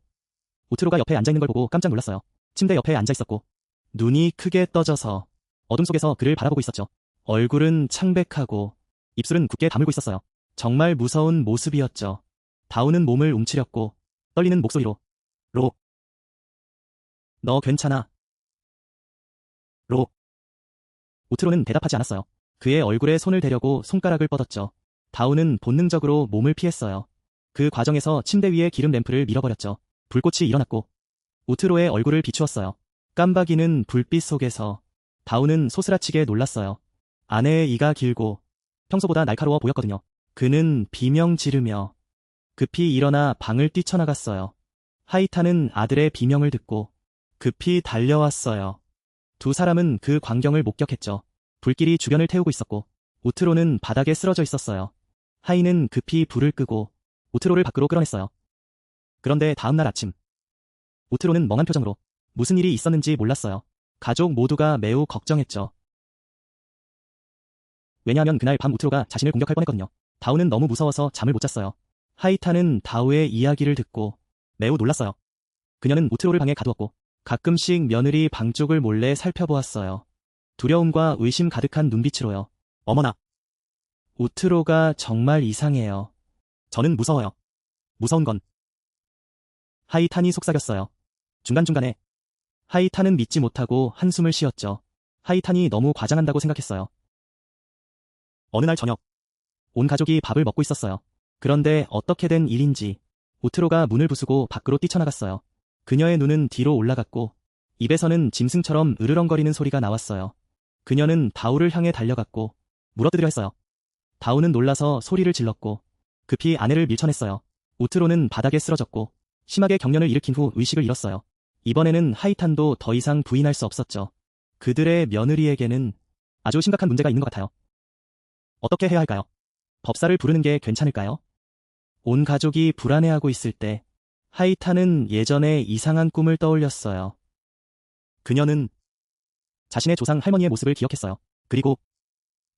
우트로가 옆에 앉아있는 걸 보고 깜짝 놀랐어요. 침대 옆에 앉아있었고 눈이 크게 떠져서 어둠 속에서 그를 바라보고 있었죠. 얼굴은 창백하고 입술은 굳게 다물고 있었어요. 정말 무서운 모습이었죠. 다우는 몸을 움츠렸고 떨리는 목소리로 로, 너 괜찮아? 로. 우트로는 대답하지 않았어요. 그의 얼굴에 손을 대려고 손가락을 뻗었죠. 다우는 본능적으로 몸을 피했어요. 그 과정에서 침대 위에 기름 램프를 밀어버렸죠. 불꽃이 일어났고 우트로의 얼굴을 비추었어요. 깜박이는 불빛 속에서 다우는 소스라치게 놀랐어요. 아내의 이가 길고 평소보다 날카로워 보였거든요. 그는 비명 지르며 급히 일어나 방을 뛰쳐나갔어요. 하이탄은 아들의 비명을 듣고 급히 달려왔어요. 두 사람은 그 광경을 목격했죠. 불길이 주변을 태우고 있었고 우트로는 바닥에 쓰러져 있었어요. 하이는 급히 불을 끄고 우트로를 밖으로 끌어냈어요. 그런데 다음날 아침 우트로는 멍한 표정으로 무슨 일이 있었는지 몰랐어요. 가족 모두가 매우 걱정했죠. 왜냐하면 그날 밤 우트로가 자신을 공격할 뻔했거든요. 다우는 너무 무서워서 잠을 못 잤어요. 하이탄은 다우의 이야기를 듣고 매우 놀랐어요. 그녀는 우트로를 방에 가두었고 가끔씩 며느리 방 쪽을 몰래 살펴보았어요. 두려움과 의심 가득한 눈빛으로요. 어머나, 우트로가 정말 이상해요. 저는 무서워요. 무서운 건 하이탄이 속삭였어요. 중간중간에 하이탄은 믿지 못하고 한숨을 쉬었죠. 하이탄이 너무 과장한다고 생각했어요. 어느 날 저녁, 온 가족이 밥을 먹고 있었어요. 그런데 어떻게 된 일인지 우트로가 문을 부수고 밖으로 뛰쳐나갔어요. 그녀의 눈은 뒤로 올라갔고 입에서는 짐승처럼 으르렁거리는 소리가 나왔어요. 그녀는 다우를 향해 달려갔고 물어뜯으려 했어요. 다우는 놀라서 소리를 질렀고 급히 아내를 밀쳐냈어요. 우트로는 바닥에 쓰러졌고 심하게 경련을 일으킨 후 의식을 잃었어요. 이번에는 하이탄도 더 이상 부인할 수 없었죠. 그들의 며느리에게는 아주 심각한 문제가 있는 것 같아요. 어떻게 해야 할까요? 법사를 부르는 게 괜찮을까요? 온 가족이 불안해하고 있을 때 하이탄은 예전에 이상한 꿈을 떠올렸어요. 그녀는 자신의 조상 할머니의 모습을 기억했어요. 그리고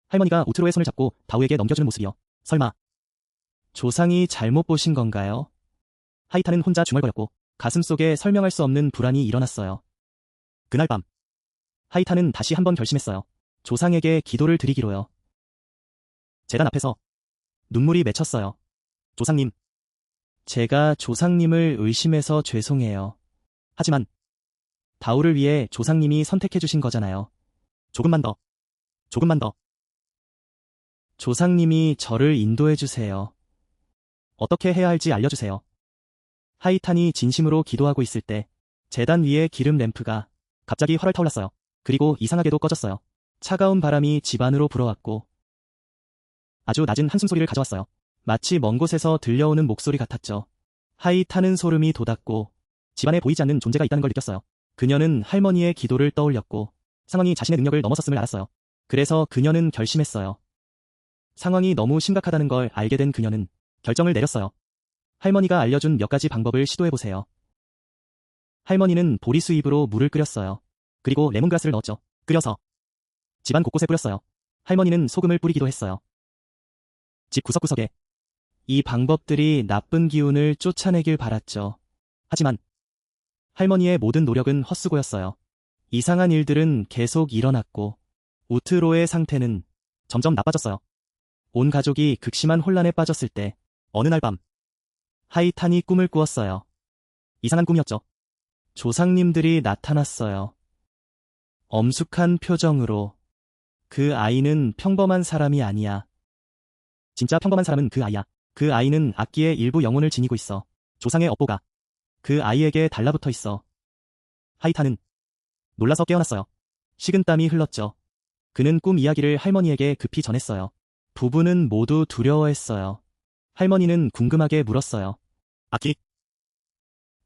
할머니가 우트로의 손을 잡고 다우에게 넘겨주는 모습이요. 설마 조상이 잘못 보신 건가요? 하이탄은 혼자 중얼거렸고 가슴속에 설명할 수 없는 불안이 일어났어요. 그날 밤 하이탄은 다시 한번 결심했어요. 조상에게 기도를 드리기로요. 제단 앞에서 눈물이 맺혔어요. 조상님, 제가 조상님을 의심해서 죄송해요. 하지만 다우를 위해 조상님이 선택해 주신 거잖아요. 조금만 더, 조금만 더. 조상님이 저를 인도해 주세요. 어떻게 해야 할지 알려주세요. 하이탄이 진심으로 기도하고 있을 때 제단 위에 기름 램프가 갑자기 활활 타올랐어요. 그리고 이상하게도 꺼졌어요. 차가운 바람이 집 안으로 불어왔고 아주 낮은 한숨소리를 가져왔어요. 마치 먼 곳에서 들려오는 목소리 같았죠. 하이탄은 소름이 돋았고 집안에 보이지 않는 존재가 있다는 걸 느꼈어요. 그녀는 할머니의 기도를 떠올렸고 상황이 자신의 능력을 넘어섰음을 알았어요. 그래서 그녀는 결심했어요. 상황이 너무 심각하다는 걸 알게 된 그녀는 결정을 내렸어요. 할머니가 알려준 몇 가지 방법을 시도해보세요. 할머니는 보리수 잎으로 물을 끓였어요. 그리고 레몬그라스를 넣었죠. 끓여서 집안 곳곳에 뿌렸어요. 할머니는 소금을 뿌리기도 했어요. 집 구석구석에 이 방법들이 나쁜 기운을 쫓아내길 바랐죠. 하지만 할머니의 모든 노력은 헛수고였어요. 이상한 일들은 계속 일어났고 우트로의 상태는 점점 나빠졌어요. 온 가족이 극심한 혼란에 빠졌을 때 어느 날 밤 하이탄이 꿈을 꾸었어요. 이상한 꿈이었죠. 조상님들이 나타났어요. 엄숙한 표정으로 그 아이는 평범한 사람이 아니야. 진짜 평범한 사람은 그 아이야. 그 아이는 악기의 일부 영혼을 지니고 있어. 조상의 업보가 그 아이에게 달라붙어 있어. 하이탄은 놀라서 깨어났어요. 식은땀이 흘렀죠. 그는 꿈 이야기를 할머니에게 급히 전했어요. 부부는 모두 두려워했어요. 할머니는 궁금하게 물었어요. 악기?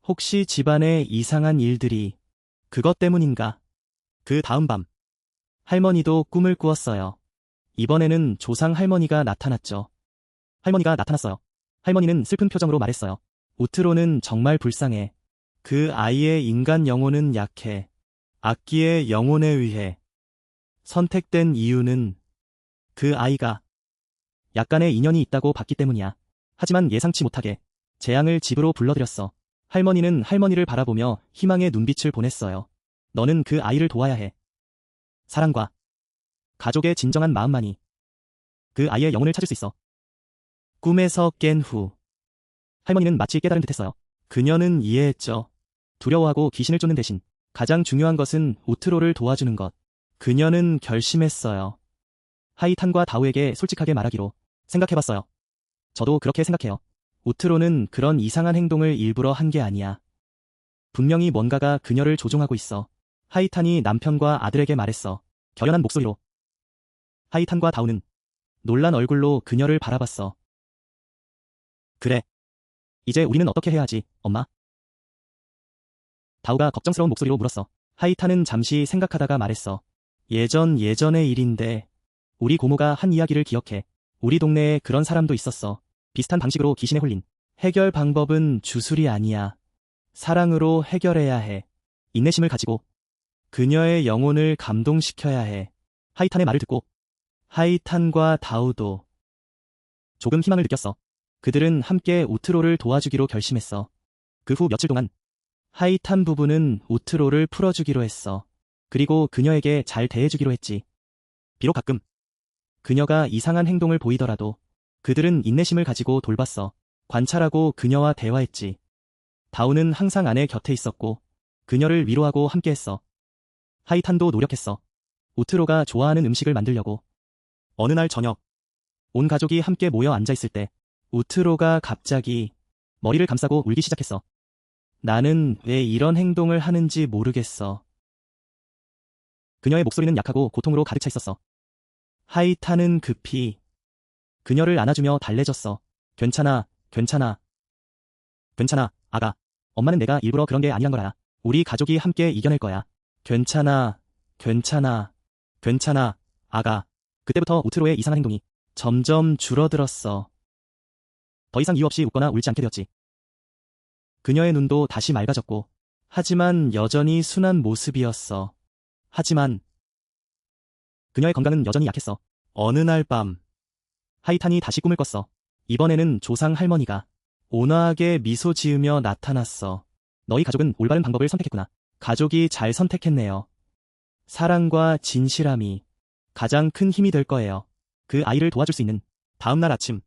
혹시 집안에 이상한 일들이 그것 때문인가? 그 다음 밤 할머니도 꿈을 꾸었어요. 이번에는 조상 할머니가 나타났죠. 할머니가 나타났어요. 할머니는 슬픈 표정으로 말했어요. 우트로는 정말 불쌍해. 그 아이의 인간 영혼은 약해. 악기의 영혼에 의해 선택된 이유는 그 아이가 약간의 인연이 있다고 봤기 때문이야. 하지만 예상치 못하게 재앙을 집으로 불러들였어. 할머니는 할머니를 바라보며 희망의 눈빛을 보냈어요. 너는 그 아이를 도와야 해. 사랑과 가족의 진정한 마음만이 그 아이의 영혼을 찾을 수 있어. 꿈에서 깬 후 할머니는 마치 깨달은 듯했어요. 그녀는 이해했죠. 두려워하고 귀신을 쫓는 대신 가장 중요한 것은 우트로를 도와주는 것. 그녀는 결심했어요. 하이탄과 다우에게 솔직하게 말하기로 생각해봤어요. 저도 그렇게 생각해요. 우트로는 그런 이상한 행동을 일부러 한 게 아니야. 분명히 뭔가가 그녀를 조종하고 있어. 하이탄이 남편과 아들에게 말했어. 결연한 목소리로. 하이탄과 다우는 놀란 얼굴로 그녀를 바라봤어. 그래. 이제 우리는 어떻게 해야 하지, 엄마? 다우가 걱정스러운 목소리로 물었어. 하이탄은 잠시 생각하다가 말했어. 예전의 일인데 우리 고모가 한 이야기를 기억해. 우리 동네에 그런 사람도 있었어. 비슷한 방식으로 귀신에 홀린. 해결 방법은 주술이 아니야. 사랑으로 해결해야 해. 인내심을 가지고 그녀의 영혼을 감동시켜야 해. 하이탄의 말을 듣고 하이탄과 다우도 조금 희망을 느꼈어. 그들은 함께 우트로를 도와주기로 결심했어. 그 후 며칠 동안 하이탄 부부는 우트로를 풀어주기로 했어. 그리고 그녀에게 잘 대해주기로 했지. 비록 가끔 그녀가 이상한 행동을 보이더라도 그들은 인내심을 가지고 돌봤어. 관찰하고 그녀와 대화했지. 다우는 항상 아내 곁에 있었고 그녀를 위로하고 함께했어. 하이탄도 노력했어. 우트로가 좋아하는 음식을 만들려고. 어느 날 저녁 온 가족이 함께 모여 앉아있을 때 우트로가 갑자기 머리를 감싸고 울기 시작했어. 나는 왜 이런 행동을 하는지 모르겠어. 그녀의 목소리는 약하고 고통으로 가득 차 있었어. 하이탄은 급히 그녀를 안아주며 달래졌어. 괜찮아, 괜찮아. 괜찮아, 아가. 엄마는 내가 일부러 그런 게 아니란 걸 알아. 우리 가족이 함께 이겨낼 거야. 괜찮아, 괜찮아, 괜찮아, 아가. 그때부터 우트로의 이상한 행동이 점점 줄어들었어. 더 이상 이유 없이 웃거나 울지 않게 되었지. 그녀의 눈도 다시 맑아졌고, 하지만 여전히 순한 모습이었어. 하지만 그녀의 건강은 여전히 약했어. 어느 날 밤, 하이탄이 다시 꿈을 꿨어. 이번에는 조상 할머니가 온화하게 미소 지으며 나타났어. 너희 가족은 올바른 방법을 선택했구나. 가족이 잘 선택했네요. 사랑과 진실함이 가장 큰 힘이 될 거예요. 그 아이를 도와줄 수 있는 다음 날 아침,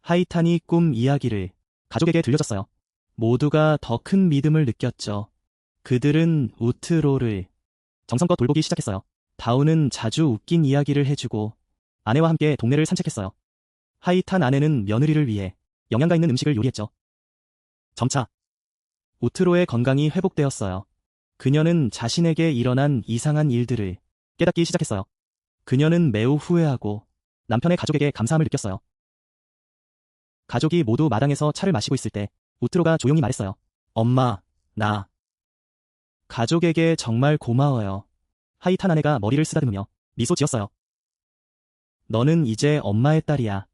하이탄이 꿈 이야기를 가족에게 들려줬어요. 모두가 더 큰 믿음을 느꼈죠. 그들은 우트로를 정성껏 돌보기 시작했어요. 다우는 자주 웃긴 이야기를 해주고 아내와 함께 동네를 산책했어요. 하이탄 아내는 며느리를 위해 영양가 있는 음식을 요리했죠. 점차 우트로의 건강이 회복되었어요. 그녀는 자신에게 일어난 이상한 일들을 깨닫기 시작했어요. 그녀는 매우 후회하고 남편의 가족에게 감사함을 느꼈어요. 가족이 모두 마당에서 차를 마시고 있을 때 우트로가 조용히 말했어요. 엄마, 나 가족에게 정말 고마워요. 하이탄 아내가 머리를 쓰다듬으며 미소 지었어요. 너는 이제 엄마의 딸이야.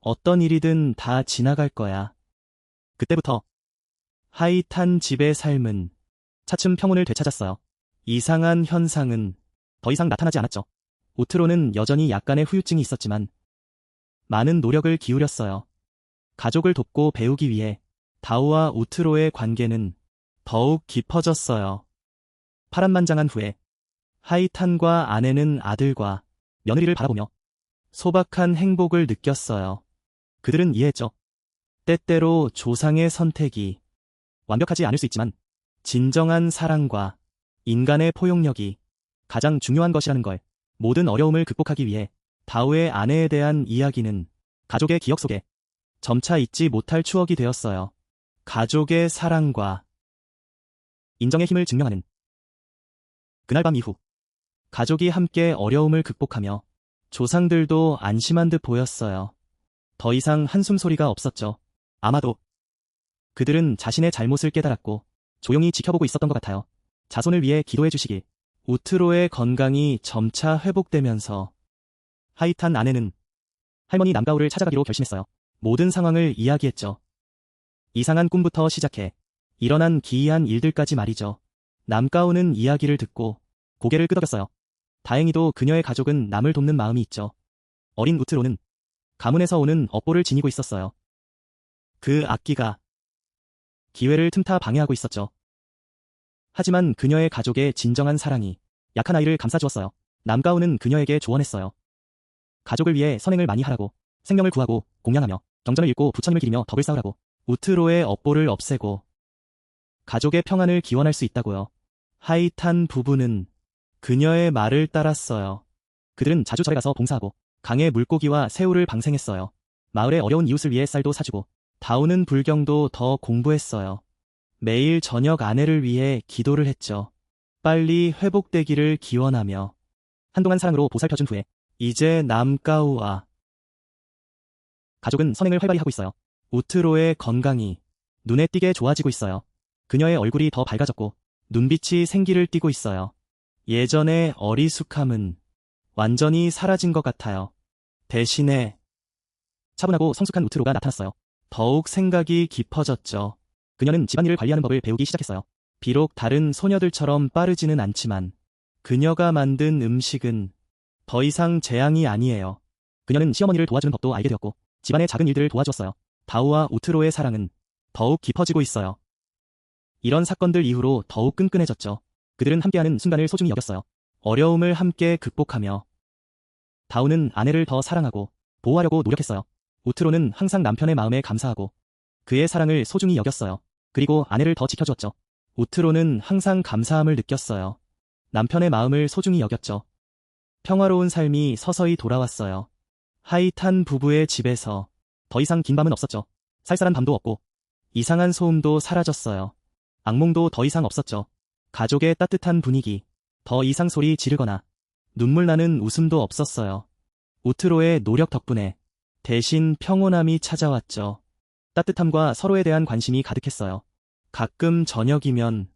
어떤 일이든 다 지나갈 거야. 그때부터 하이탄 집의 삶은 차츰 평온을 되찾았어요. 이상한 현상은 더 이상 나타나지 않았죠. 우트로는 여전히 약간의 후유증이 있었지만 많은 노력을 기울였어요. 가족을 돕고 배우기 위해 다우와 우트로의 관계는 더욱 깊어졌어요. 파란만장한 후에 하이탄과 아내는 아들과 며느리를 바라보며 소박한 행복을 느꼈어요. 그들은 이해했죠. 때때로 조상의 선택이 완벽하지 않을 수 있지만 진정한 사랑과 인간의 포용력이 가장 중요한 것이라는 걸. 모든 어려움을 극복하기 위해 다우의 아내에 대한 이야기는 가족의 기억 속에 점차 잊지 못할 추억이 되었어요. 가족의 사랑과 인정의 힘을 증명하는 그날 밤 이후 가족이 함께 어려움을 극복하며 조상들도 안심한 듯 보였어요. 더 이상 한숨 소리가 없었죠. 아마도 그들은 자신의 잘못을 깨달았고 조용히 지켜보고 있었던 것 같아요. 자손을 위해 기도해 주시길. 우트로의 건강이 점차 회복되면서 하이탄 아내는 할머니 남가우를 찾아가기로 결심했어요. 모든 상황을 이야기했죠. 이상한 꿈부터 시작해 일어난 기이한 일들까지 말이죠. 남가우는 이야기를 듣고 고개를 끄덕였어요. 다행히도 그녀의 가족은 남을 돕는 마음이 있죠. 어린 우트로는 가문에서 오는 업보를 지니고 있었어요. 그 악기가 기회를 틈타 방해하고 있었죠. 하지만 그녀의 가족의 진정한 사랑이 약한 아이를 감싸주었어요. 남가우는 그녀에게 조언했어요. 가족을 위해 선행을 많이 하라고, 생명을 구하고 공양하며 정전을 읽고 부처님을 기리며 덕을 쌓으라고, 우트로의 업보를 없애고 가족의 평안을 기원할 수 있다고요. 하이탄 부부는 그녀의 말을 따랐어요. 그들은 자주 절에 가서 봉사하고 강의 물고기와 새우를 방생했어요. 마을의 어려운 이웃을 위해 쌀도 사주고 다우는 불경도 더 공부했어요. 매일 저녁 아내를 위해 기도를 했죠. 빨리 회복되기를 기원하며 한동안 사랑으로 보살펴준 후에 이제 남가우와 가족은 선행을 활발히 하고 있어요. 우트로의 건강이 눈에 띄게 좋아지고 있어요. 그녀의 얼굴이 더 밝아졌고 눈빛이 생기를 띠고 있어요. 예전의 어리숙함은 완전히 사라진 것 같아요. 대신에 차분하고 성숙한 우트로가 나타났어요. 더욱 생각이 깊어졌죠. 그녀는 집안일을 관리하는 법을 배우기 시작했어요. 비록 다른 소녀들처럼 빠르지는 않지만 그녀가 만든 음식은 더 이상 재앙이 아니에요. 그녀는 시어머니를 도와주는 법도 알게 되었고 집안의 작은 일들을 도와주었어요. 다우와 우트로의 사랑은 더욱 깊어지고 있어요. 이런 사건들 이후로 더욱 끈끈해졌죠. 그들은 함께하는 순간을 소중히 여겼어요. 어려움을 함께 극복하며 다우는 아내를 더 사랑하고 보호하려고 노력했어요. 우트로는 항상 남편의 마음에 감사하고 그의 사랑을 소중히 여겼어요. 그리고 아내를 더 지켜주었죠. 우트로는 항상 감사함을 느꼈어요. 남편의 마음을 소중히 여겼죠. 평화로운 삶이 서서히 돌아왔어요. 하이탄 부부의 집에서 더 이상 긴 밤은 없었죠. 쌀쌀한 밤도 없고 이상한 소음도 사라졌어요. 악몽도 더 이상 없었죠. 가족의 따뜻한 분위기, 더 이상 소리 지르거나 눈물 나는 웃음도 없었어요. 우트로의 노력 덕분에 대신 평온함이 찾아왔죠. 따뜻함과 서로에 대한 관심이 가득했어요. 가끔 저녁이면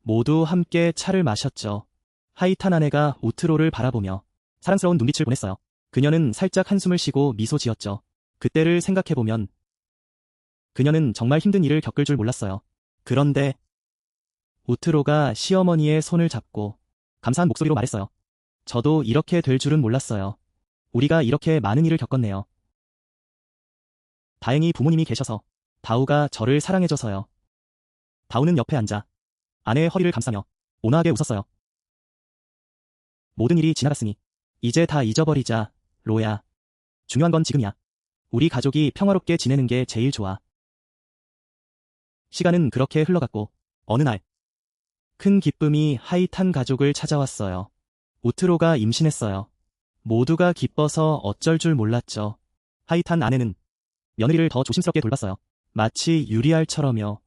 모두 함께 차를 마셨죠. 하이탄 아내가 우트로를 바라보며 사랑스러운 눈빛을 보냈어요. 그녀는 살짝 한숨을 쉬고 미소 지었죠. 그때를 생각해보면 그녀는 정말 힘든 일을 겪을 줄 몰랐어요. 그런데 우트로가 시어머니의 손을 잡고 감사한 목소리로 말했어요. 저도 이렇게 될 줄은 몰랐어요. 우리가 이렇게 많은 일을 겪었네요. 다행히 부모님이 계셔서 다우가 저를 사랑해줘서요. 다우는 옆에 앉아 아내의 허리를 감싸며 온화하게 웃었어요. 모든 일이 지나갔으니 이제 다 잊어버리자, 로야. 중요한 건 지금이야. 우리 가족이 평화롭게 지내는 게 제일 좋아. 시간은 그렇게 흘러갔고 어느 날 큰 기쁨이 하이탄 가족을 찾아왔어요. 우트로가 임신했어요. 모두가 기뻐서 어쩔 줄 몰랐죠. 하이탄 아내는 며느리를 더 조심스럽게 돌봤어요. 마치 유리알처럼요.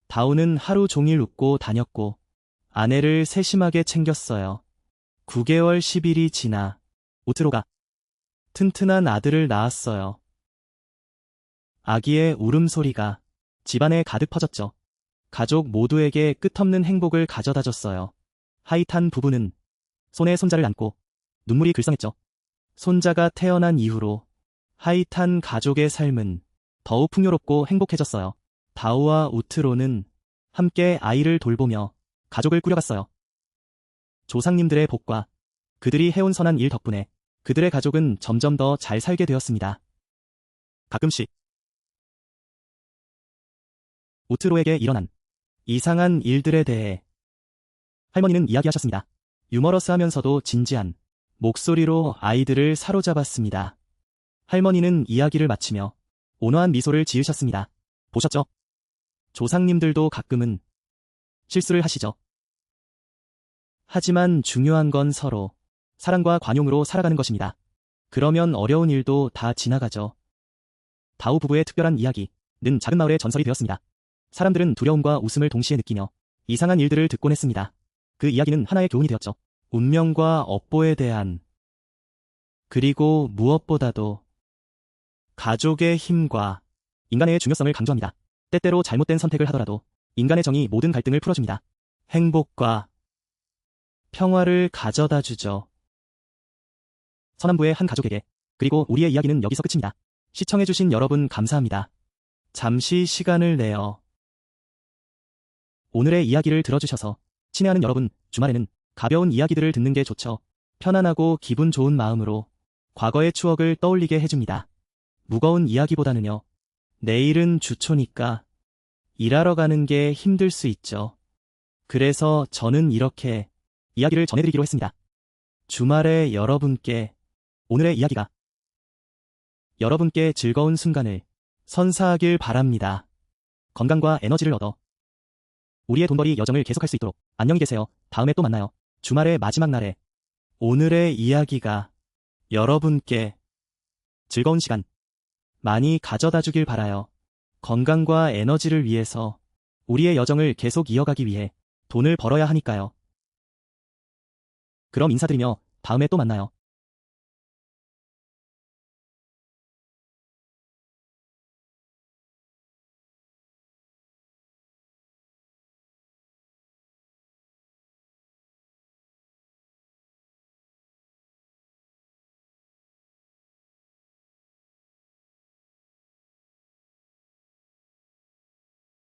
다우는 하루 종일 웃고 다녔고 아내를 세심하게 챙겼어요. 9개월 10일이 지나 우트로가 튼튼한 아들을 낳았어요. 아기의 울음소리가 집안에 가득 퍼졌죠. 가족 모두에게 끝없는 행복을 가져다 줬어요. 하이탄 부부는 손에 손자를 안고 눈물이 글썽했죠. 손자가 태어난 이후로 하이탄 가족의 삶은 더욱 풍요롭고 행복해졌어요. 다우와 우트로는 함께 아이를 돌보며 가족을 꾸려갔어요. 조상님들의 복과 그들이 해온 선한 일 덕분에 그들의 가족은 점점 더 잘 살게 되었습니다. 가끔씩 우트로에게 일어난 이상한 일들에 대해 할머니는 이야기하셨습니다. 유머러스하면서도 진지한 목소리로 아이들을 사로잡았습니다. 할머니는 이야기를 마치며 온화한 미소를 지으셨습니다. 보셨죠? 조상님들도 가끔은 실수를 하시죠. 하지만 중요한 건 서로 사랑과 관용으로 살아가는 것입니다. 그러면 어려운 일도 다 지나가죠. 다우 부부의 특별한 이야기는 작은 마을의 전설이 되었습니다. 사람들은 두려움과 웃음을 동시에 느끼며 이상한 일들을 듣곤 했습니다. 그 이야기는 하나의 교훈이 되었죠. 운명과 업보에 대한, 그리고 무엇보다도 가족의 힘과 인간의 중요성을 강조합니다. 때때로 잘못된 선택을 하더라도 인간의 정이 모든 갈등을 풀어줍니다. 행복과 평화를 가져다 주죠. 서남부의 한 가족에게, 그리고 우리의 이야기는 여기서 끝입니다. 시청해주신 여러분 감사합니다. 잠시 시간을 내어 오늘의 이야기를 들어주셔서 친애하는 여러분, 주말에는 가벼운 이야기들을 듣는 게 좋죠. 편안하고 기분 좋은 마음으로 과거의 추억을 떠올리게 해줍니다. 무거운 이야기보다는요. 내일은 주초니까 일하러 가는 게 힘들 수 있죠. 그래서 저는 이렇게 이야기를 전해드리기로 했습니다. 주말에 여러분께 오늘의 이야기가 여러분께 즐거운 순간을 선사하길 바랍니다. 건강과 에너지를 얻어 우리의 돈벌이 여정을 계속할 수 있도록 안녕히 계세요. 다음에 또 만나요. 주말의 마지막 날에 오늘의 이야기가 여러분께 즐거운 시간 많이 가져다 주길 바라요. 건강과 에너지를 위해서 우리의 여정을 계속 이어가기 위해 돈을 벌어야 하니까요. 그럼 인사드리며 다음에 또 만나요.